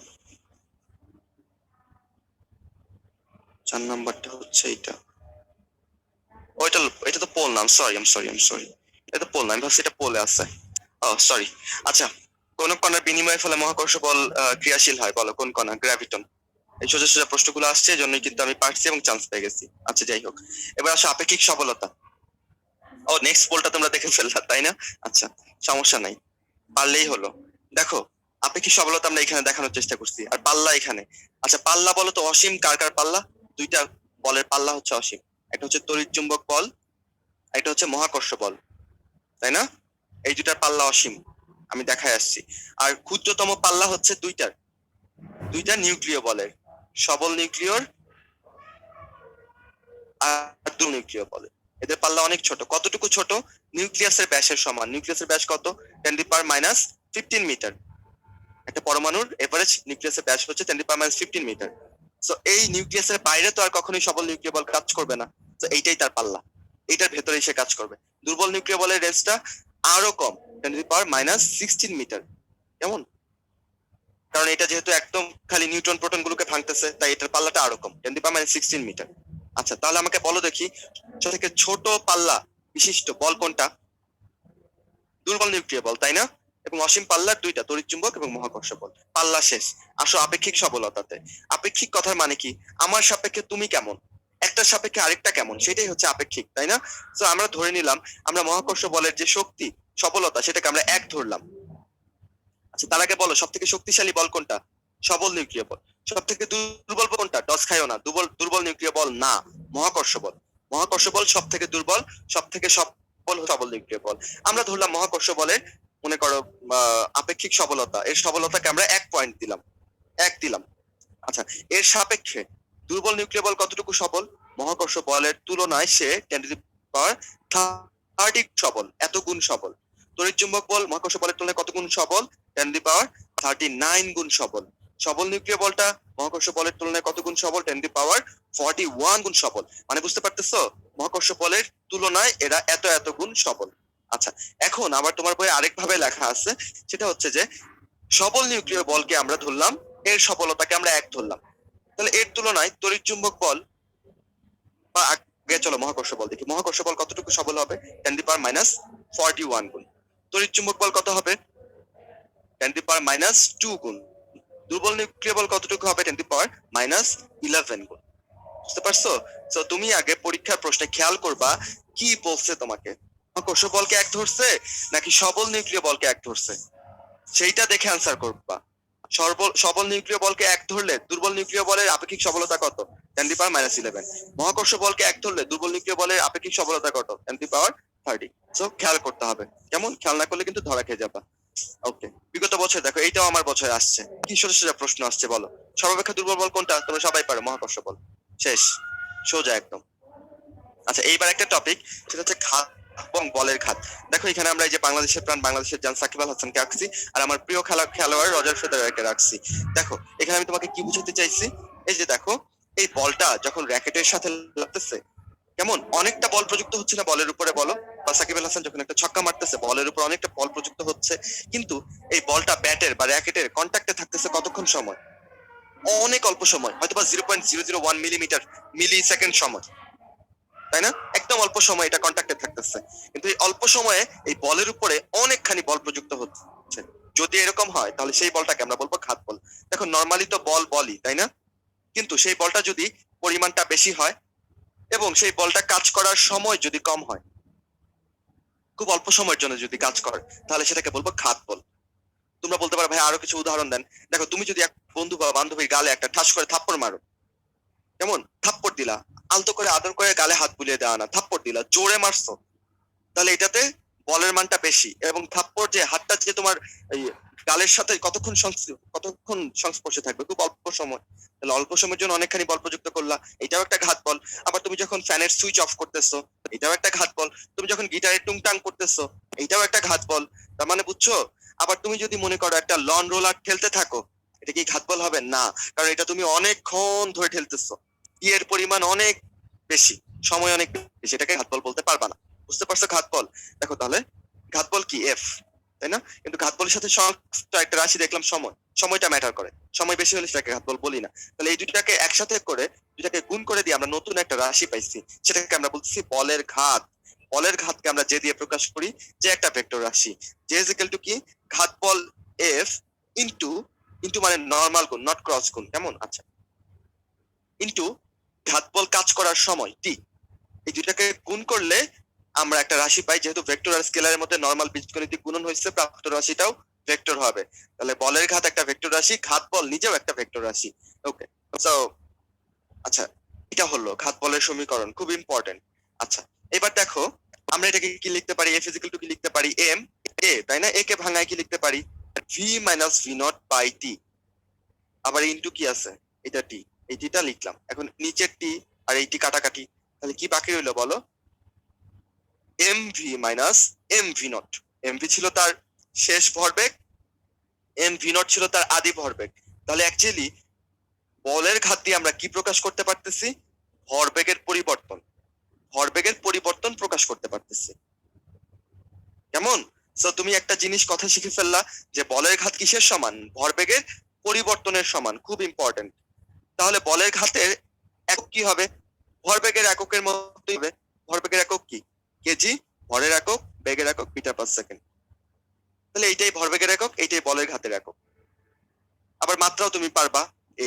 [SPEAKER 2] 4 নাম্বারটা হচ্ছে এটা। ও এটা তো পোল না, আই এম সরি, এটা তো পোল না, আমি ভাবছি এটা পোলে আছে। সরি। আচ্ছা, কোন কণার বিনিময়ের ফলে মহাকর্ষ বল ক্রিয়াশীল হয়, বলো কোন কণা? গ্র্যাভিটন। এই সোজা সোজা প্রশ্নগুলো আসছে, এই জন্যই কিন্তু আমি পারছি এবং চান্স পেয়ে গেছি। আচ্ছা যাই হোক, এবার আসো আপেক্ষিক সবলতা। নেক্সট পোলটা তোমরা দেখে ফেললা তাই না? আচ্ছা, সমস্যা নাই, পারলেই হলো। দেখো, আপেক্ষিক সবলতা আমরা এখানে দেখানোর চেষ্টা করছি, আর পাল্লা এখানে। আচ্ছা, পাল্লা বলো তো অসীম কার কার পাল্লা? দুইটা বলের পাল্লা হচ্ছে অসীম, একটা হচ্ছে তড়িৎ চুম্বক বল, একটা হচ্ছে মহাকর্ষ বল, তাই না? এই দুটার পাল্লা অসীম, আমি দেখায় আসছি। আর ক্ষুদ্রতম পাল্লা হচ্ছে দুইটা নিউক্লিয় বলের, সবল নিউক্লিয়র আর দু নিউক্লিয় বলের। এদের পাল্লা অনেক ছোট। কতটুকু ছোট? নিউক্লিয়াসের ব্যাসের সমান। নিউক্লিয়াসের ব্যাস কত? 10⁻⁻15 মিটার। একটা পরমাণুর এভারেজ নিউক্লিয়াসের ব্যাস হচ্ছে 10⁻⁻15 মিটার। সো এই নিউক্লিয়াসের বাইরে তো আর কখনোই সবল নিউক্লিয় বল কাজ করবে না। তো এইটাই তার পাল্লা, এইটার ভেতরে এসে কাজ করবে। দুর্বল নিউক্লিয় বলের রেঞ্জটা আরো কম, 10⁻⁻16 মিটার। কেমন? কারণ এটা যেহেতু একদম খালি নিউট্রন প্রোটন গুলোকে ভাঙতেছে, তাই এটার পাল্লাটা আরো কম, 10⁻⁻16 মিটার। আচ্ছা, তাহলে আমাকে বলো দেখি, সব থেকে ছোট পাল্লা বিশিষ্ট বল কোনটা? দুর্বল নিউক্লিয় বল, তাই না? এবং অসীম পাল্লার দুইটা, তড়িৎ চুম্বক এবং মহাকর্ষ বল। পাল্লা শেষ। আসো আপেক্ষিক সবলতাতে। আপেক্ষিক কথার মানে কি? আমার সাপেক্ষে তুমি কেমন, একটা সাপেক্ষে আরেকটা কেমন, সেটাই হচ্ছে আপেক্ষিক, তাই না? তো আমরা ধরে নিলাম আমরা মহাকর্ষ বলের যে শক্তি, সবলতা, সেটাকে আমরা 1 ধরলাম। আচ্ছা, তার আগে বলো সব থেকে শক্তিশালী বল কোনটা? সবল নিউক্লিয় বল। সব থেকে দুর্বল বল কোনটা? ডস খাইও না, দুর্বল নিউক্লিয় বল না, মহাকর্ষ বল। মহাকর্ষ বল সব থেকে দুর্বল, সব থেকে সবল সবল নিউক্লিয় বল। আমরা ধরলাম মহাকর্ষ বলের, মনে করো আপেক্ষিক সবলতা, এর সবলতাকে আমরা 1 পয়েন্ট দিলাম, 1 দিলাম। আচ্ছা, এর সাপেক্ষে দুর্বল নিউক্লিয় বল কতটুকু সবল? মহাকর্ষ বলের তুলনায় সে 10⁻30 সবল, এত গুণ সবল। তড়িৎ চুম্বক বল মহাকর্ষ বলের তুলনায় কত গুণ সবল? 10⁻39 গুণ সবল। সবল নিউক্লিয় বলটা মহাকর্ষ বলের তুলনায় কত গুণ সবল? 10⁻41 গুণ সবল। মানে বুঝতে পারতেছো, মহাকর্ষ বলের তুলনায় এরা এত এত গুণ সবল। আচ্ছা, এখন আবার তোমার বইয়ে আরেক ভাবে লেখা আছে, সেটা হচ্ছে যে সবল নিউক্লিয় বলকে আমরা ধরলাম, এর সফলতাকে আমরা 1 ধরলাম। তাহলে এর তুলনায় তড়িৎ চুম্বক বল, বা আগে চলো মহাকর্ষ বল দেখি, মহাকর্ষ বল কতটুকু সবল হবে? 10⁻41 গুণ। তড়িৎ চুম্বক বল কত হবে? 10⁻2 গুণ। দুর্বল নিউক্লিয় বল কতটুকু হবে? 10⁻11 গুণ। বুঝতে পারছো? তো তুমি আগে পরীক্ষার প্রশ্নে খেয়াল করবা কি বলছে তোমাকে, মহাকর্ষ বলকে 1 ধরছে নাকি সবল নিউক্লিয় বলকে 1 ধরছে, সেইটা দেখে আনসার করবা। সবল নিউক্লিয় বলকে 1 ধরলে দুর্বল নিউক্লিয় বলের আপেক্ষিক সবলতা কত? 10⁻11। মহাকর্ষ বলকে 1 ধরলে দুর্বল নিউক্লিয় বলের আপেক্ষিক সবলতা কত? 10⁻30। সো খেয়াল করতে হবে, কেমন? খেয়াল না করলে কিন্তু ধরা খেয়ে যাবা। ওকে, বিগত বছর দেখো, এইটাও আমার বছরে আসছে, কি সোজা সোজা প্রশ্ন আসছে, বলো সর্বাপেক্ষা দুর্বল বল কোনটা? তোমরা সবাই পারো, মহাকর্ষ বল। শেষ, সোজা একদম। আচ্ছা, এইবার একটা টপিক, সেটা হচ্ছে ঘাত এবং বলের ঘাত। দেখো এখানে আমরা এই যে বাংলাদেশের প্রাণ, বাংলাদেশের জান সাকিব আল হাসানকে রাখছি, আর আমার প্রিয় খেলোয়াড় রজার ফেদেরারকে রাখছি। দেখো এখানে আমি তোমাকে কি বুঝাতে চাইছি, এই যে দেখো, এই বলটা যখন র্যাকেটের সাথে লাগতেছে, কেমন অনেকটা বল প্রযুক্ত হচ্ছে না বলের উপরে, বলো? বা সাকিব আল হাসান যখন একটা ছক্কা মারতেছে, বলের উপর অনেকটা বল প্রযুক্ত হচ্ছে, কিন্তু এই বলটা ব্যাটের বা র্যাকেটের কন্ট্যাক্টে থাকতেছে কতক্ষণ সময়? অনেক অল্প সময়, হয়তো বা 0.001 মিলি সেকেন্ড সময়, তাই না? একদম অল্প সময় এটা কন্ট্যাক্টে থাকতেছে, কিন্তু এই অল্প সময়ে এই বলের উপরে অনেকখানি বল প্রযুক্ত হচ্ছে। যদি এরকম হয় তাহলে সেই বলটাকে আমরা বলবো ঘাত বল। দেখো নর্মালি তো বলই, তাই না? কিন্তু সেই বলটা যদি পরিমাণটা বেশি হয় এবং সেই বলটা কাজ করার সময় যদি কম হয়, খুব অল্প সময়ের জন্য যদি কাজ করে, তাহলে সেটাকে বলবো ঘাত বল। তোমরা বলতে পারো ভাই আরো কিছু উদাহরণ দেন। দেখো তুমি যদি এক বন্ধু বা বান্ধবীর গালে একটা ঠাস করে থাপ্পড় মারো, কেমন থাপ্পড় দিলা, আলতো করে আদর করে গালে হাত বুলিয়ে দেওয়া না, থাপ্পড় দিলা, জোরে মারছো, তাহলে এটাতে বলের মানটা বেশি। এবং থাপ্পড় যে হাতটা যে তোমার এই গালের সাথে কতক্ষণ সংস্পর্শে থাকবে? খুব অল্প সময়। তাহলে অল্প সময়ের জন্য অনেকখানি বল প্রযুক্ত করলা, এটাও একটা ঘাত বল। আবার তুমি যখন ফ্যানের সুইচ অফ করতেছো, এটাও একটা ঘাত বল। তুমি যখন গিটারে টুংটাং করতেছো, এটাও একটা ঘাত বল। তার মানে বুঝছো? আবার তুমি যদি মনে করো একটা লন রোলার ঠেলতে থাকো, এটা কি ঘাত বল হবে? না, কারণ এটা তুমি অনেকক্ষণ ধরে ঠেলতেছো, এর পরিমাণ অনেক বেশি, সময় অনেক বেশি, এটাকে ঘাত বল বলতে পারবা না। বুঝতে পারছো ঘাতফল? দেখো তাহলে ঘাতফল কি এফ, তাই না? কিন্তু ঘাতফলের সাথে সংশ্লিষ্ট একটা রাশি দেখলাম সময়, সময়টা ম্যাটার করে, সময় বেশি হলে সেটাকে ঘাতফল বলি না। তাহলে এই দুইটাকে একসাথে করে দুইটাকে গুণ করে দিয়ে আমরা নতুন একটা রাশি পাইছি, সেটাকে আমরা বলতেছি বলের ঘাত। বলের ঘাতকে আমরা যে দিয়ে প্রকাশ করি, যে একটা ভেক্টর রাশি, যে ইজ ইকুয়াল টু কি ঘাতফল এফ ইনটু, ইনটু মানে নরমাল গুণ, নট ক্রস গুণ, কেমন? আচ্ছা, ইনটু ঘাতফল কাজ করার সময় টি, এই দুইটাকে গুণ করলে আমরা একটা রাশি পাই। যেহেতু ভেক্টর আর স্কেলারের মধ্যে নরমাল বীজগণিতিক গুণন হয়েছে, প্রাপ্ত রাশিটাও ভেক্টর হবে। তাহলে বলের ঘাত একটা ভেক্টর রাশি, ঘাত বল নিজেও একটা ভেক্টর রাশি। ওকে, সো আচ্ছা, এটা হলো ঘাত বলের সমীকরণ, খুব ইম্পর্টেন্ট। আচ্ছা, এবার দেখো আমরা এটাকে কি লিখতে পারি, এফ ইজ ইকুয়াল টু কি লিখতে পারি, এম এ, তাই না? এ কে ভাঙায় কি লিখতে পারি, V minus V naught by T, আবার ইনটু কি আছে, এটা টি, এই টিটা লিখলাম। এখন নিচের টি আর এই টি কাটাকাটি, তাহলে কি বাকি রইলো বলো, M V minus M V naught. M V ছিল তার শেষ ভরবেগ, এম ভি নট ছিল তার আদি ভরবেগ। তাহলে অ্যাকচুয়ালি বলের ঘাত দিয়ে আমরা কি প্রকাশ করতে পারতেছি, ভরবেগের পরিবর্তন, ভরবেগের পরিবর্তন প্রকাশ করতে পারতেছি, কেমন? সো তুমি একটা জিনিস কথা শিখে ফেললা যে বলের ঘাত কিসের সমান, ভরবেগের পরিবর্তনের সমান, খুব ইম্পর্টেন্ট। তাহলে বলের ঘাতের একক কি হবে, ভরবেগের এককের মতোই হবে। ভরবেগের একক কি, কেজি, ভরের একক, বেগের একক মিটার পার সেকেন্ড। তাহলে এইটাই ভরবেগের একক, এইটাই বলের ঘাতের একক। আবার মাত্রাও তুমি পারবা,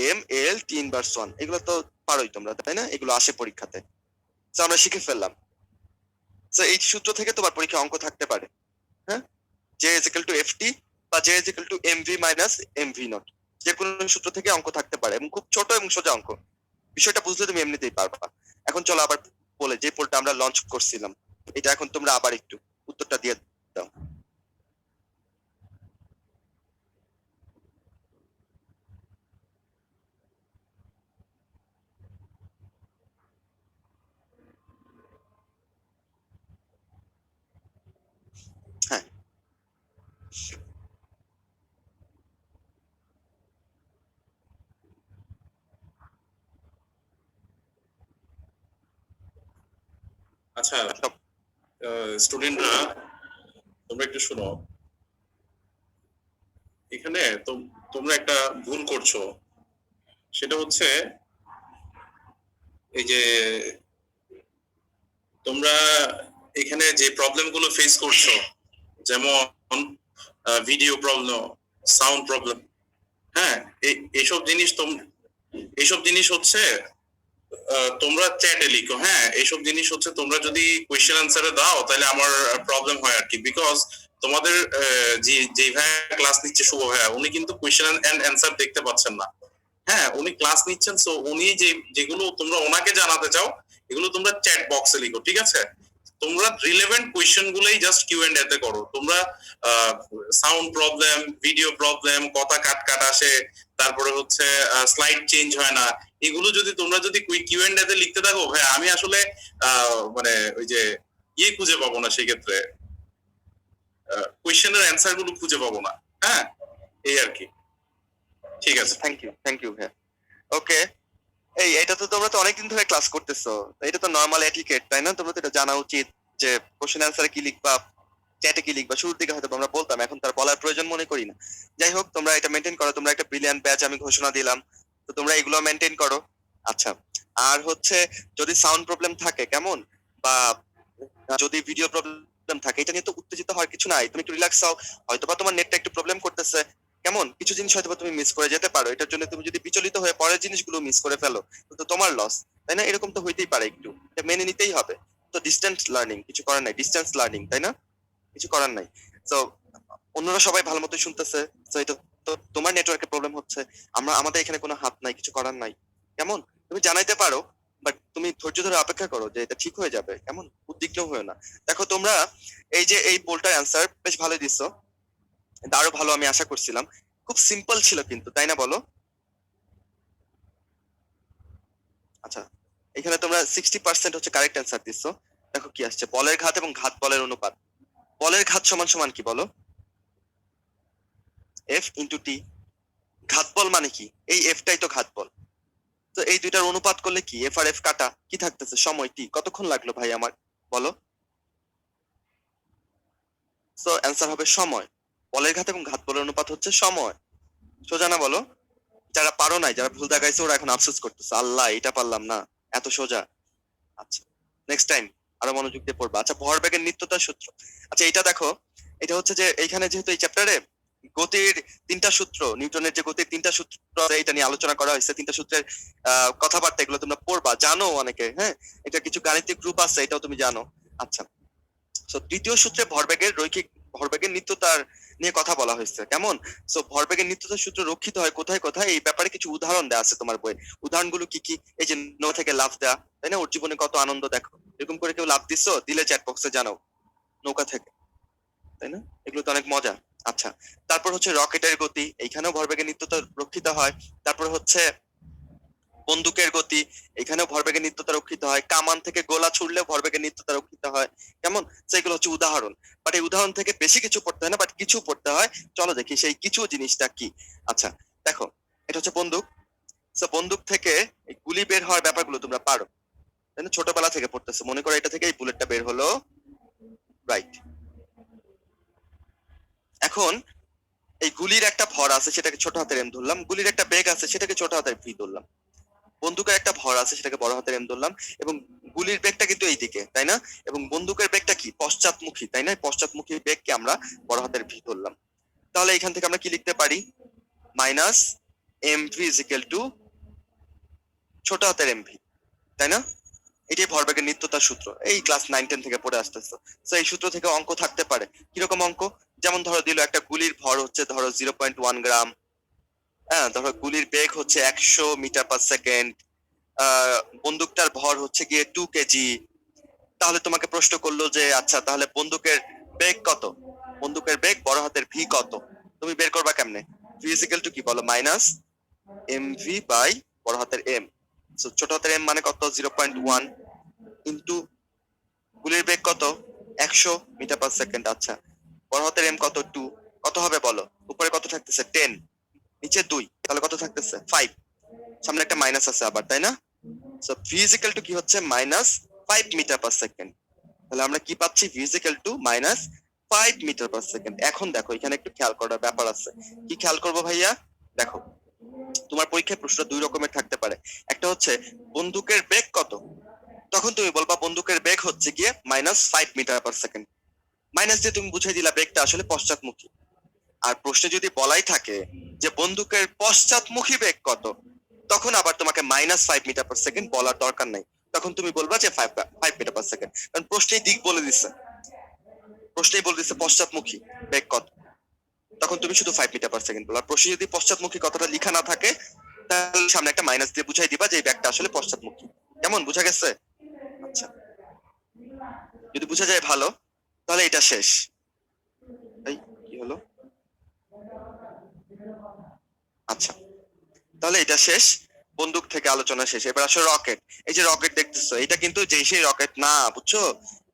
[SPEAKER 2] এম এল টি ইনভার্স 1, এগুলো তো পারোই তোমরা, তাই না? এগুলো আসে পরীক্ষাতে, তো আমরা শিখে ফেললাম। তো এই সূত্র থেকে তোমার পরীক্ষা অঙ্ক থাকতে পারে, হ্যাঁ, J is equal to F T বা J is equal to M V minus M V naught, যে কোনো সূত্র থেকে অঙ্ক থাকতে পারে, এবং খুব ছোট এবং সোজা অঙ্ক। বিষয়টা বুঝলে তুমি এমনিতেই পারবা। এখন চলো আবার বলে, যে পোলটা আমরা লঞ্চ করছিলাম, এটা এখন তোমরা আবার একটু উত্তরটা দিয়ে দাও। হ্যাঁ,
[SPEAKER 1] আচ্ছা
[SPEAKER 2] সব
[SPEAKER 1] স্টুডেন্টরা, তোমরা একটু শোনো, এখানে তোমরা একটা ভুল করছো। সেটা হচ্ছে এই যে তোমরা এখানে যে প্রবলেম গুলো ফেস করছো, যেমন ভিডিও প্রবলেম, সাউন্ড প্রবলেম, হ্যাঁ, এইসব জিনিস এইসব জিনিস হচ্ছে তোমরা চ্যাটে লিখো। হ্যাঁ, এইসব জিনিস হচ্ছে তোমরা যদি কোয়েশ্চেন আনসারে দাও তাহলে আমার প্রবলেম হয় আর কি, বিকজ তোমাদের যে ভাইয়া ক্লাস নিচ্ছে, শুভ ভাইয়া, উনি কিন্তু কোয়েশ্চেন এন্ড অ্যান্সার দেখতে পাচ্ছেন না। হ্যাঁ, উনি ক্লাস নিচ্ছেন, সো উনি যেগুলো তোমরা ওনাকে জানাতে চাও এগুলো তোমরা চ্যাট বক্সে লিখো, ঠিক আছে? তোমরা রিলেভেন্ট কোয়েশ্চেন গুলোই জাস্ট কিউ এন্ড এতে করো। তোমরা সাউন্ড প্রবলেম, ভিডিও প্রবলেম, কথা কাট কাট আসে, তারপরে হচ্ছে স্লাইড চেঞ্জ হয় না, এগুলো যদি তোমরা যদি কিউ এন্ড এতে লিখতে থাকো, ভাই আমি আসলে মানে ওই যে খুঁজে পাবো না, সেই ক্ষেত্রে কোয়েশ্চেনের অ্যান্সার গুলো খুঁজে পাবো না। হ্যাঁ, এই আর কি। ঠিক আছে,
[SPEAKER 2] থ্যাংক ইউ ভাইয়া। ওকে, এই এটা তো তোমরা তো অনেকদিন ধরে ক্লাস করতেছো, এটা তো নর্মাল এটিকেট, তাই না? তোমরা তো এটা জানা উচিত যে কোশ্চেন অ্যান্সারে কি লিখবা, চ্যাটে কি লিখবা। শুরুর দিকে হয়তো আমরা বলতাম, এখন তার বলার প্রয়োজন মনে করি না। যাই হোক, তোমরা এটা মেনটেন করো, তোমরা একটা ব্রিলিয়ান্ট ব্যাচ আমি ঘোষণা দিলাম, তো তোমরা এগুলো মেনটেন করো। আচ্ছা, আর হচ্ছে যদি সাউন্ড প্রবলেম থাকে, কেমন, বা যদি ভিডিও প্রবলেম থাকে, এটা নিয়ে তো উত্তেজিত হওয়ার কিছু নাই। তুমি একটু রিল্যাক্স হও, হয়তোবা তোমার নেটটা একটু প্রবলেম করতেছে, কেমন, কিছু জিনিস হয়তোবা তুমি মিস করে যেতে পারো। এটার জন্য তুমি যদি বিচলিত হয়ে পরের জিনিসগুলো মিস করে ফেলো, তো তোমার লস, তাই না? এরকম তো হইতেই পারে, একটু এটা মেনে নিতেই হবে। তো ডিস্টেন্স লার্নিং, কিছু করার নাই, ডিস্টেন্স লার্নিং, তাই না? কিছু করার নাই। তো অন্যরা সবাই ভালো মতো শুনতেছে, তো এটা তো তোমার নেটওয়ার্কের প্রবলেম হচ্ছে, আমাদের এখানে কোনো হাত নাই, কিছু করার নাই, কেমন? তুমি জানাইতে পারো, বাট তুমি ধৈর্য ধরে অপেক্ষা করো যে এটা ঠিক হয়ে যাবে, কেমন? উদ্বিগ্ন হয়েও না। দেখো তোমরা এই যে এই পোলটার অ্যান্সার বেশ ভালোই দিছো, আরো ভালো আমি আশা করছিলাম। খুব সিম্পল ছিল কিন্তু, তাই না বলো? আচ্ছা, এখানে তোমরা 60% হচ্ছে কারেক্ট অ্যান্সার দিছো। দেখো কি আসছে, বলের ঘাত এবং ঘাত বলের অনুপাত। বলের ঘাত সমান সমান কি বলো, এফ ইন্টু টি। ঘাত বল মানে কি, এই এফটাই তো ঘাত বল। তো এই দুইটার অনুপাত করলে কি, এফ আর এফ কাটা, কি থাকতেছে, সময় টি। কতক্ষণ লাগলো ভাই আমার, বলো? সো অ্যান্সার হবে সময়। বলের ঘাত এবং ঘাত বলের অনুপাত হচ্ছে সময়। সোজা না বলো? যারা পারো নাই, যারা ভুল দেখাইছে ওরা এখন আফসোস করতেছে, আল্লাহ এটা পারলাম না, এত সোজা। আচ্ছা, নেক্সট টাইম আরো মনোযোগ দিয়ে পড়বা। আচ্ছা, ভরবেগের নিত্যতার সূত্র। আচ্ছা, এটা দেখো, এটা হচ্ছে যে এইখানে যেহেতু এই চ্যাপ্টারে গতির তিনটা সূত্র, নিউটনের যে গতির তিনটা সূত্র আছে, এটা নিয়ে আলোচনা করা হয়েছে। তিনটা সূত্রের কথাবার্তা এগুলো তোমরা পড়বা, জানো অনেকে, হ্যাঁ, এটা কিছু গাণিতিক গ্রুপ আছে, এটাও তুমি জানো। আচ্ছা, তো তৃতীয় সূত্রে ভরবেগের রৈখিক ভরবেগের নিত্যতার নিয়ে কথা বলা হয়েছে। কেমন? সো ভরবেগের নিত্যতার সূত্র রক্ষিত হয় কোথায় কোথায়, এই ব্যাপারে কিছু উদাহরণ দেওয়া আছে তোমার বইয়ে। উদাহরণগুলো কি কি? এই যে নৌ থেকে লাফ দেওয়া, তাই না? ওর জীবনে কত আনন্দ দেখো। এরকম করে কেউ লাফ দিছো, দিলে চ্যাট বক্সে জানাও, নৌকা থেকে, তাই না? এগুলো তো অনেক মজা। আচ্ছা, তারপর হচ্ছে রকেটের গতি, এইখানেও ভরবেগের নিত্যতা রক্ষিত হয়। তারপর হচ্ছে বন্দুকের গতি, এখানেও ভরবেগের নিত্যতা রক্ষিত হয়। কামান থেকে গোলা ছুড়লেও ভরবেগের নিত্যতা রক্ষিত হয়। কেমন? সেগুলো হচ্ছে উদাহরণ। বাট এই উদাহরণ থেকে বেশি কিছু পড়তে হয় না, বাট কিছু পড়তে হয়। চলো দেখি সেই কিছু জিনিসটা কি। আচ্ছা, দেখো, এটা হচ্ছে বন্দুক। তো বন্দুক থেকে এই গুলি বের হওয়ার ব্যাপারগুলো তোমরা পারো, তাই না? ছোটবেলা থেকে পড়তেছো, মনে করো এটা থেকে এই বুলেটটা বের হলো, রাইট। এখন এই গুলির একটা ভর আছে, সেটাকে ছোট হাতের এম ধরলাম। গুলির একটা বেগ আছে, সেটাকে ছোট হাতের ভি ধরলাম। বন্দুকের একটা ভর আছে, সেটাকে বড় হাতের এম ধরলাম। এবং গুলির বেগটা কিন্তু এইদিকে, তাই না? এবং বন্দুকের বেগটা কি? পশ্চাৎমুখী, তাই না? পশ্চাৎমুখী বেগকে আমরা বড় হাতের ভি ধরলাম। তাহলে এখান থেকে আমরা কি লিখতে পারি? Minus M V equal to ছোট হাতের এম ভি, তাই না? এটাই ভরবেগের নিত্যতার সূত্র, এই ক্লাস 9-10 থেকে পড়ে আসতেছো। তো এই সূত্র থেকে অঙ্ক থাকতে পারে। কিরকম অঙ্ক? যেমন ধরো দিল একটা গুলির ভর হচ্ছে ধরো 0.1 গ্রাম, হ্যাঁ, ধরো গুলির বেগ হচ্ছে 100 মিটার পার সেকেন্ড, বন্দুকটার ভর হচ্ছে গিয়ে 2 কেজি। তাহলে তোমাকে প্রশ্ন করলো যে আচ্ছা, তাহলে বন্দুকের বেগ কত? বন্দুকের বেগ বড় হাতের ভি কত? তুমি বের করবা কেমনে? ভি ইকুয়াল টু কি বলো? মাইনাস এম ভি বাই বড় হাতের এম। ছোট হাতের এম মানে কত? 0.1 ইন্টু গুলির বেগ কত? 100 মিটার পার সেকেন্ড। আচ্ছা, বড় হাতের এম কত? 2। কত হবে বলো? উপরে কত থাকতেছে? 10, নিচে 2, তাহলে কত থাকতেছে? 5। সামনে একটা মাইনাস আছে আবার, তাই না? সো ভি ইকুয়াল টু কি হচ্ছে? Minus 5 metre per second. তাহলে আমরা কি পাচ্ছি? V equal to minus 5 metre per second. এখন দেখো, এখানে একটু খেয়াল করার ব্যাপার আছে। কি খেয়াল করবো ভাইয়া? দেখো, তোমার পরীক্ষায় প্রশ্ন দুই রকমের থাকতে পারে। একটা হচ্ছে বন্দুকের বেগ কত, তখন তুমি বলবা বন্দুকের বেগ হচ্ছে গিয়ে minus 5 metre per second. Minus দিয়ে তুমি বুঝিয়ে দিলা বেগটা আসলে পশ্চাৎমুখী। আর প্রশ্নে যদি বলাই থাকে যে বন্দুকের পশ্চাৎমুখী বেগ কত, তখন আবার তোমাকে মাইনাস 5 মিটার পার সেকেন্ড বলার দরকার নাই। তখন তুমি বলবা যে 5 মিটার পার সেকেন্ড, কারণ প্রশ্নেই দিক বলে দিচ্ছে। প্রশ্নেই বলে দিচ্ছে পশ্চাৎমুখী বেগ কত, তখন তুমি শুধু 5 মিটার পার সেকেন্ড বলো। আর প্রশ্নে যদি পশ্চাৎমুখী কথাটা লেখা না থাকে, তাহলে সামনে একটা মাইনাস দিয়ে বুঝাই দিবা যে এই ব্যাগটা আসলে পশ্চাৎমুখী। কেমন? বুঝা গেছে? আচ্ছা, যদি বুঝা যায় ভালো, তাহলে এটা শেষ। এই কি হলো? আচ্ছা, তাহলে এটা শেষ, বন্দুক থেকে আলোচনা শেষ। এবার আসলে রকেট। এই যে রকেট দেখতেছো, এটা কিন্তু যে সেই রকেট না, বুঝছো?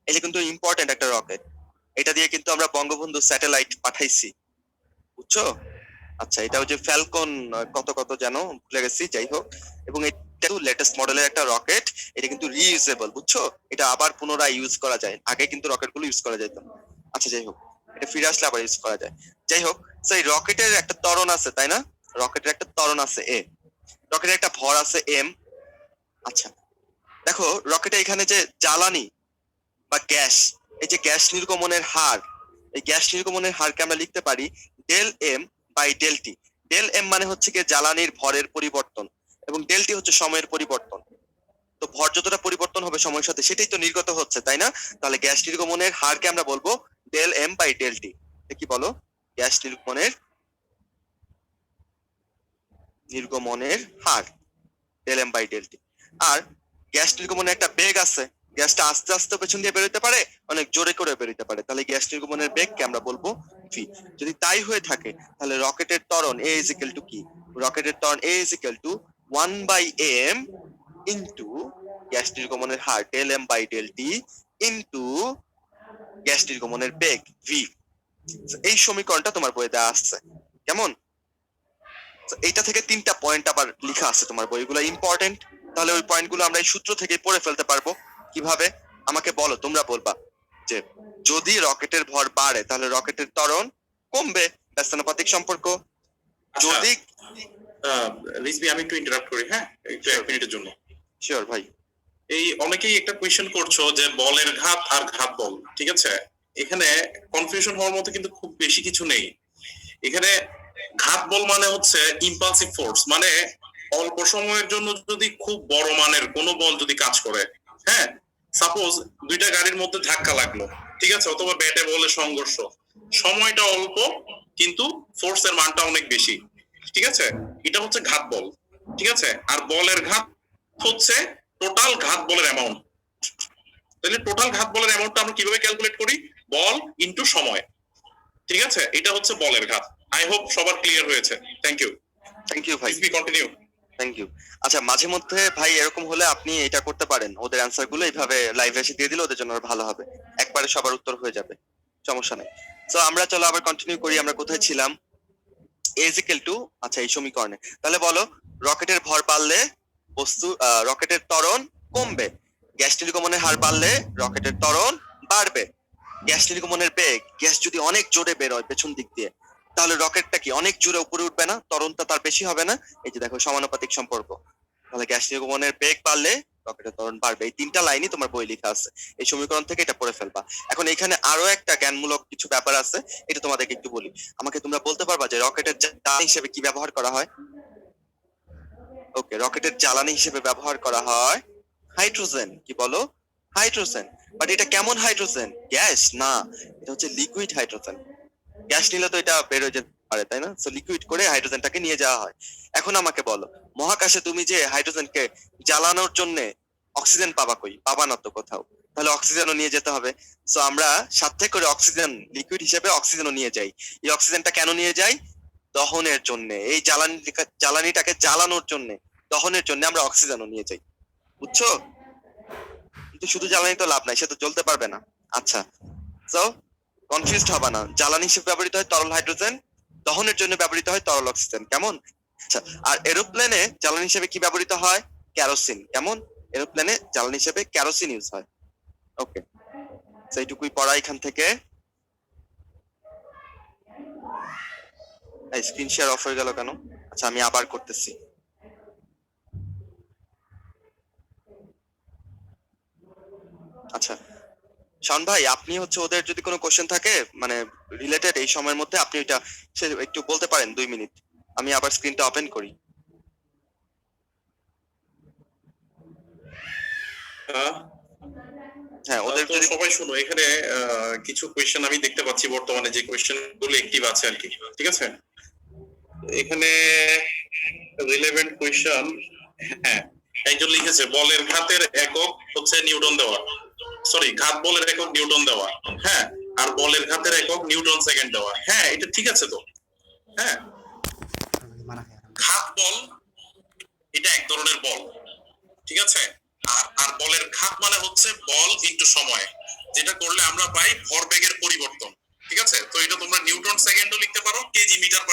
[SPEAKER 2] এটা কিন্তু ইম্পর্টেন্ট একটা রকেট। এটা দিয়ে কিন্তু আমরা বঙ্গবন্ধু স্যাটেলাইট পাঠাইছি, বুঝছো? আচ্ছা, এটা হচ্ছে ফ্যালকন কত কত জানো, ভুলে গেছি, যাই হোক। এবং এটা লেটেস্ট মডেলের একটা রকেট। এটা কিন্তু রিইউজেবল, বুঝছো? এটা আবার পুনরায় ইউজ করা যায়। আগে কিন্তু রকেট গুলো ইউজ করা যেত। আচ্ছা, যাই হোক, এটা ফিরে আসলে আবার ইউজ করা যায়। যাই হোক, সেই রকেটের একটা ত্বরণ আছে, তাই না? রকেটের একটা ত্বরণ আছে এ, রকেটের একটা ভর আছে এম। আচ্ছা, দেখো, রকেটে এখানে যে জ্বালানি বা গ্যাস, এই যে গ্যাস নির্গমনের হার, এই গ্যাস নির্গমনের হারকে আমরা লিখতে পারি del M by del T. Del M মানে হচ্ছে কি জ্বালানির ভরের পরিবর্তন, এবং ডেল টি হচ্ছে সময়ের পরিবর্তন। তো ভর যতটা পরিবর্তন হবে সময়ের সাথে, সেটাই তো নির্গত হচ্ছে, তাই না? তাহলে গ্যাস নির্গমনের হারকে আমরা বলবো del M by del T. কি বলো? গ্যাস নির্গমনের হার del M by del T. আর গ্যাস নির্গমনের একটা বেগ আছে। গ্যাসটা আস্তে আস্তে পেছন দিয়ে বেরোতে পারে, অনেক জোরে করে বেরোতে পারে। তাহলে গ্যাস নির্গমনের বেগকে আমরা বলবো ভি। যদি তাই হয়ে থাকে, তাহলে রকেটের ত্বরণ এ ইজ ইকুয়াল টু কি? রকেটের ত্বরণ A is equal to 1 by M into gas নির্গমনের হার del M by del T into gas নির্গমনের বেগ ভি। এই সমীকরণটা তোমার বইয়ে দেওয়া আসছে। কেমন? এইটা থেকে 3টা পয়েন্ট আবার লেখা আছে তোমার বই, এগুলো ইম্পর্টেন্ট। তাহলে ওই পয়েন্টগুলো আমরা এই সূত্র থেকে পড়ে ফেলতে পারবো। কিভাবে? আমাকে বলো, তোমরা বলবা। যে যদি রকেটের ভর বাড়ে তাহলে রকেটের ত্বরণ কমবে, ব্যস্তানুপাতিক সম্পর্ক। যদি
[SPEAKER 1] রিজভি আমি একটু ইন্টারাপ্ট করি, হ্যাঁ একটু 1 মিনিটের জন্য।
[SPEAKER 2] শিওর ভাই।
[SPEAKER 1] এই অনেকেই একটা কোয়েশ্চেন করছো যে বলের ঘাত আর ঘাত বল, ঠিক আছে? এখানে কনফিউশন হওয়ার মতো কিন্তু খুব বেশি কিছু নেই। এখানে ঘাত বল মানে হচ্ছে ইম্পালসিভ ফোর্স, মানে অল্প সময়ের জন্য যদি খুব বড় মানের কোনো বল যদি কাজ করে, হ্যাঁ সাপোজ দুইটা গাড়ির মধ্যে ধাক্কা লাগলো, ঠিক আছে, অথবা ব্যাটে বলে সংঘর্ষ, সময়টা অল্প কিন্তু ফোর্সের মানটা অনেক বেশি, ঠিক আছে? এটা হচ্ছে ঘাত বল, ঠিক আছে? আর বলের ঘাত হচ্ছে টোটাল ঘাত বলের অ্যামাউন্ট। তাহলে টোটাল ঘাত বলের অ্যামাউন্টটা আমরা কিভাবে ক্যালকুলেট করি? বল ইনটু সময়, ঠিক আছে? এটা হচ্ছে বলের ঘাত। আই হোপ সবার ক্লিয়ার হয়েছে। Thank you.
[SPEAKER 2] থ্যাংক ইউ ভাই।
[SPEAKER 1] Please continue.
[SPEAKER 2] Thank you. আচ্ছা, মাঝে মধ্যে ভাই এরকম হলে আপনি এটা করতে পারেন, ওদের অ্যান্সার গুলো এইভাবে লাইভে এসে দিয়ে দিলে ওদের জন্য আরো ভালো হবে, একবারে সবার উত্তর হয়ে যাবে, সমস্যা নেই। তো আমরা চলো আবার কন্টিনিউ করি, আমরা কোথায় ছিলাম? এজিক্যাল টু, আচ্ছা এই সমীকরণে তাহলে বলো রকেটের ভর বাড়লে বস্তু রকেটের ত্বরণ কমবে, গ্যাস নির্গমনের হার বাড়লে রকেটের ত্বরণ বাড়বে। গ্যাস নির্গমনের বেগ, গ্যাস যদি অনেক জোরে বেরোয় পেছন দিক দিয়ে তাহলে রকেটটা কি অনেক জোরে উপরে উঠবে না? ত্বরণটা তার বেশি হবে না? এই যে দেখো সমানুপাতিক সম্পর্ক। তাহলে গ্যাস নির্গমনের বেগ বাড়লে রকেটের ত্বরণ বাড়বে। এই 3টা লাইনই তোমার বই লেখা আছে, এই সমীকরণ থেকে এটা পড়ে ফেলবা। এখন এখানে আরো একটা জ্ঞানমূলক কিছু ব্যাপার আছে, এটা তোমাদেরকে একটু বলি। আমাকে তোমরা বলতে পারবা যে রকেটের জ্বালানি হিসেবে কি ব্যবহার করা হয়? ওকে, রকেটের জ্বালানি হিসেবে ব্যবহার করা হয় হাইড্রোজেন। কি বলো? হাইড্রোজেন। বাট এটা কেমন হাইড্রোজেন? গ্যাস না, এটা হচ্ছে লিকুইড হাইড্রোজেন। গ্যাস নিলে তো এটা বের হয়ে যেতে পারে, তাই না? সো লিকুইড করে হাইড্রোজেনটাকে নিয়ে যাওয়া হয়। এখন আমাকে বলো, মহাকাশে তুমি যে হাইড্রোজেনকে জ্বালানোর জন্য অক্সিজেন পাবা কই? পাবা না তো কোথাও। তাহলে অক্সিজেনও নিয়ে যেতে হবে। সো আমরা সাথে করে অক্সিজেন, লিকুইড হিসেবে অক্সিজেনও নিয়ে যাই। এই অক্সিজেনটা কেন নিয়ে যাই? দহনের জন্য। এই জ্বালানিটাকে জ্বালানোর জন্য, দহনের জন্য আমরা অক্সিজেনও নিয়ে যাই, বুঝছো? কিন্তু শুধু জ্বালানি তো লাভ নাই, সে তো জ্বলতে পারবে না। আচ্ছা, সো কনফিউজড হবে না, জ্বালানি হিসেবে ব্যবহৃত হয় তরল হাইড্রোজেন, দহনের জন্য ব্যবহৃত হয় তরল অক্সিজেন। কেমন? আচ্ছা, আর এরোপ্লেনে জ্বালানি হিসেবে কি ব্যবহৃত হয়? কেরোসিন। কেমন? এরোপ্লেনে জ্বালানি হিসেবে কেরোসিন ইউজ হয়। ওকে, সেইটুকুই পড়া এখান থেকে। স্ক্রিন শেয়ার অফ হয়ে গেল কেন? আচ্ছা, আমি আবার করতেছি। আচ্ছা শাওন ভাই, আপনি হচ্ছে ওদের যদি কোনো কোশ্চেন থাকে মানে রিলেটেড এই সময়ের মধ্যে, আপনি এটা একটু বলতে পারেন 2 মিনিট। আমি আবার স্ক্রিনটা ওপেন করি। হ্যাঁ, ওদের
[SPEAKER 1] তো
[SPEAKER 2] যদি
[SPEAKER 1] সবাই শুনো, এখানে কিছু কোয়েশ্চেন আমি দেখতে পাচ্ছি বর্তমানে, যে কোয়েশ্চেন গুলো অ্যাক্টিভ আছে আর কি, ঠিক আছে? এখানে রিলেভেন্ট কোয়েশ্চেন, হ্যাঁ একজন লিখেছে বলের ঘাতের একক হচ্ছে নিউটন দেওয়া, সরি ঘাত বলের একক নিউটন দেওয়া, হ্যাঁ, আর বলের ঘাতের একক নিউটন সেকেন্ড দেওয়া। হ্যাঁ এটা ঠিক আছে তো, হ্যাঁ। ঘাত বল এটা এক ধরনের বল, ঠিক আছে? আর আর বলের ঘাত মানে হচ্ছে বল ইনটু সময়, যেটা করলে আমরা পাই ভরবেগের পরিবর্তন, ঠিক আছে? তো এটা তোমরা নিউটন সেকেন্ডও লিখতে পারো, কেজি মিটার পার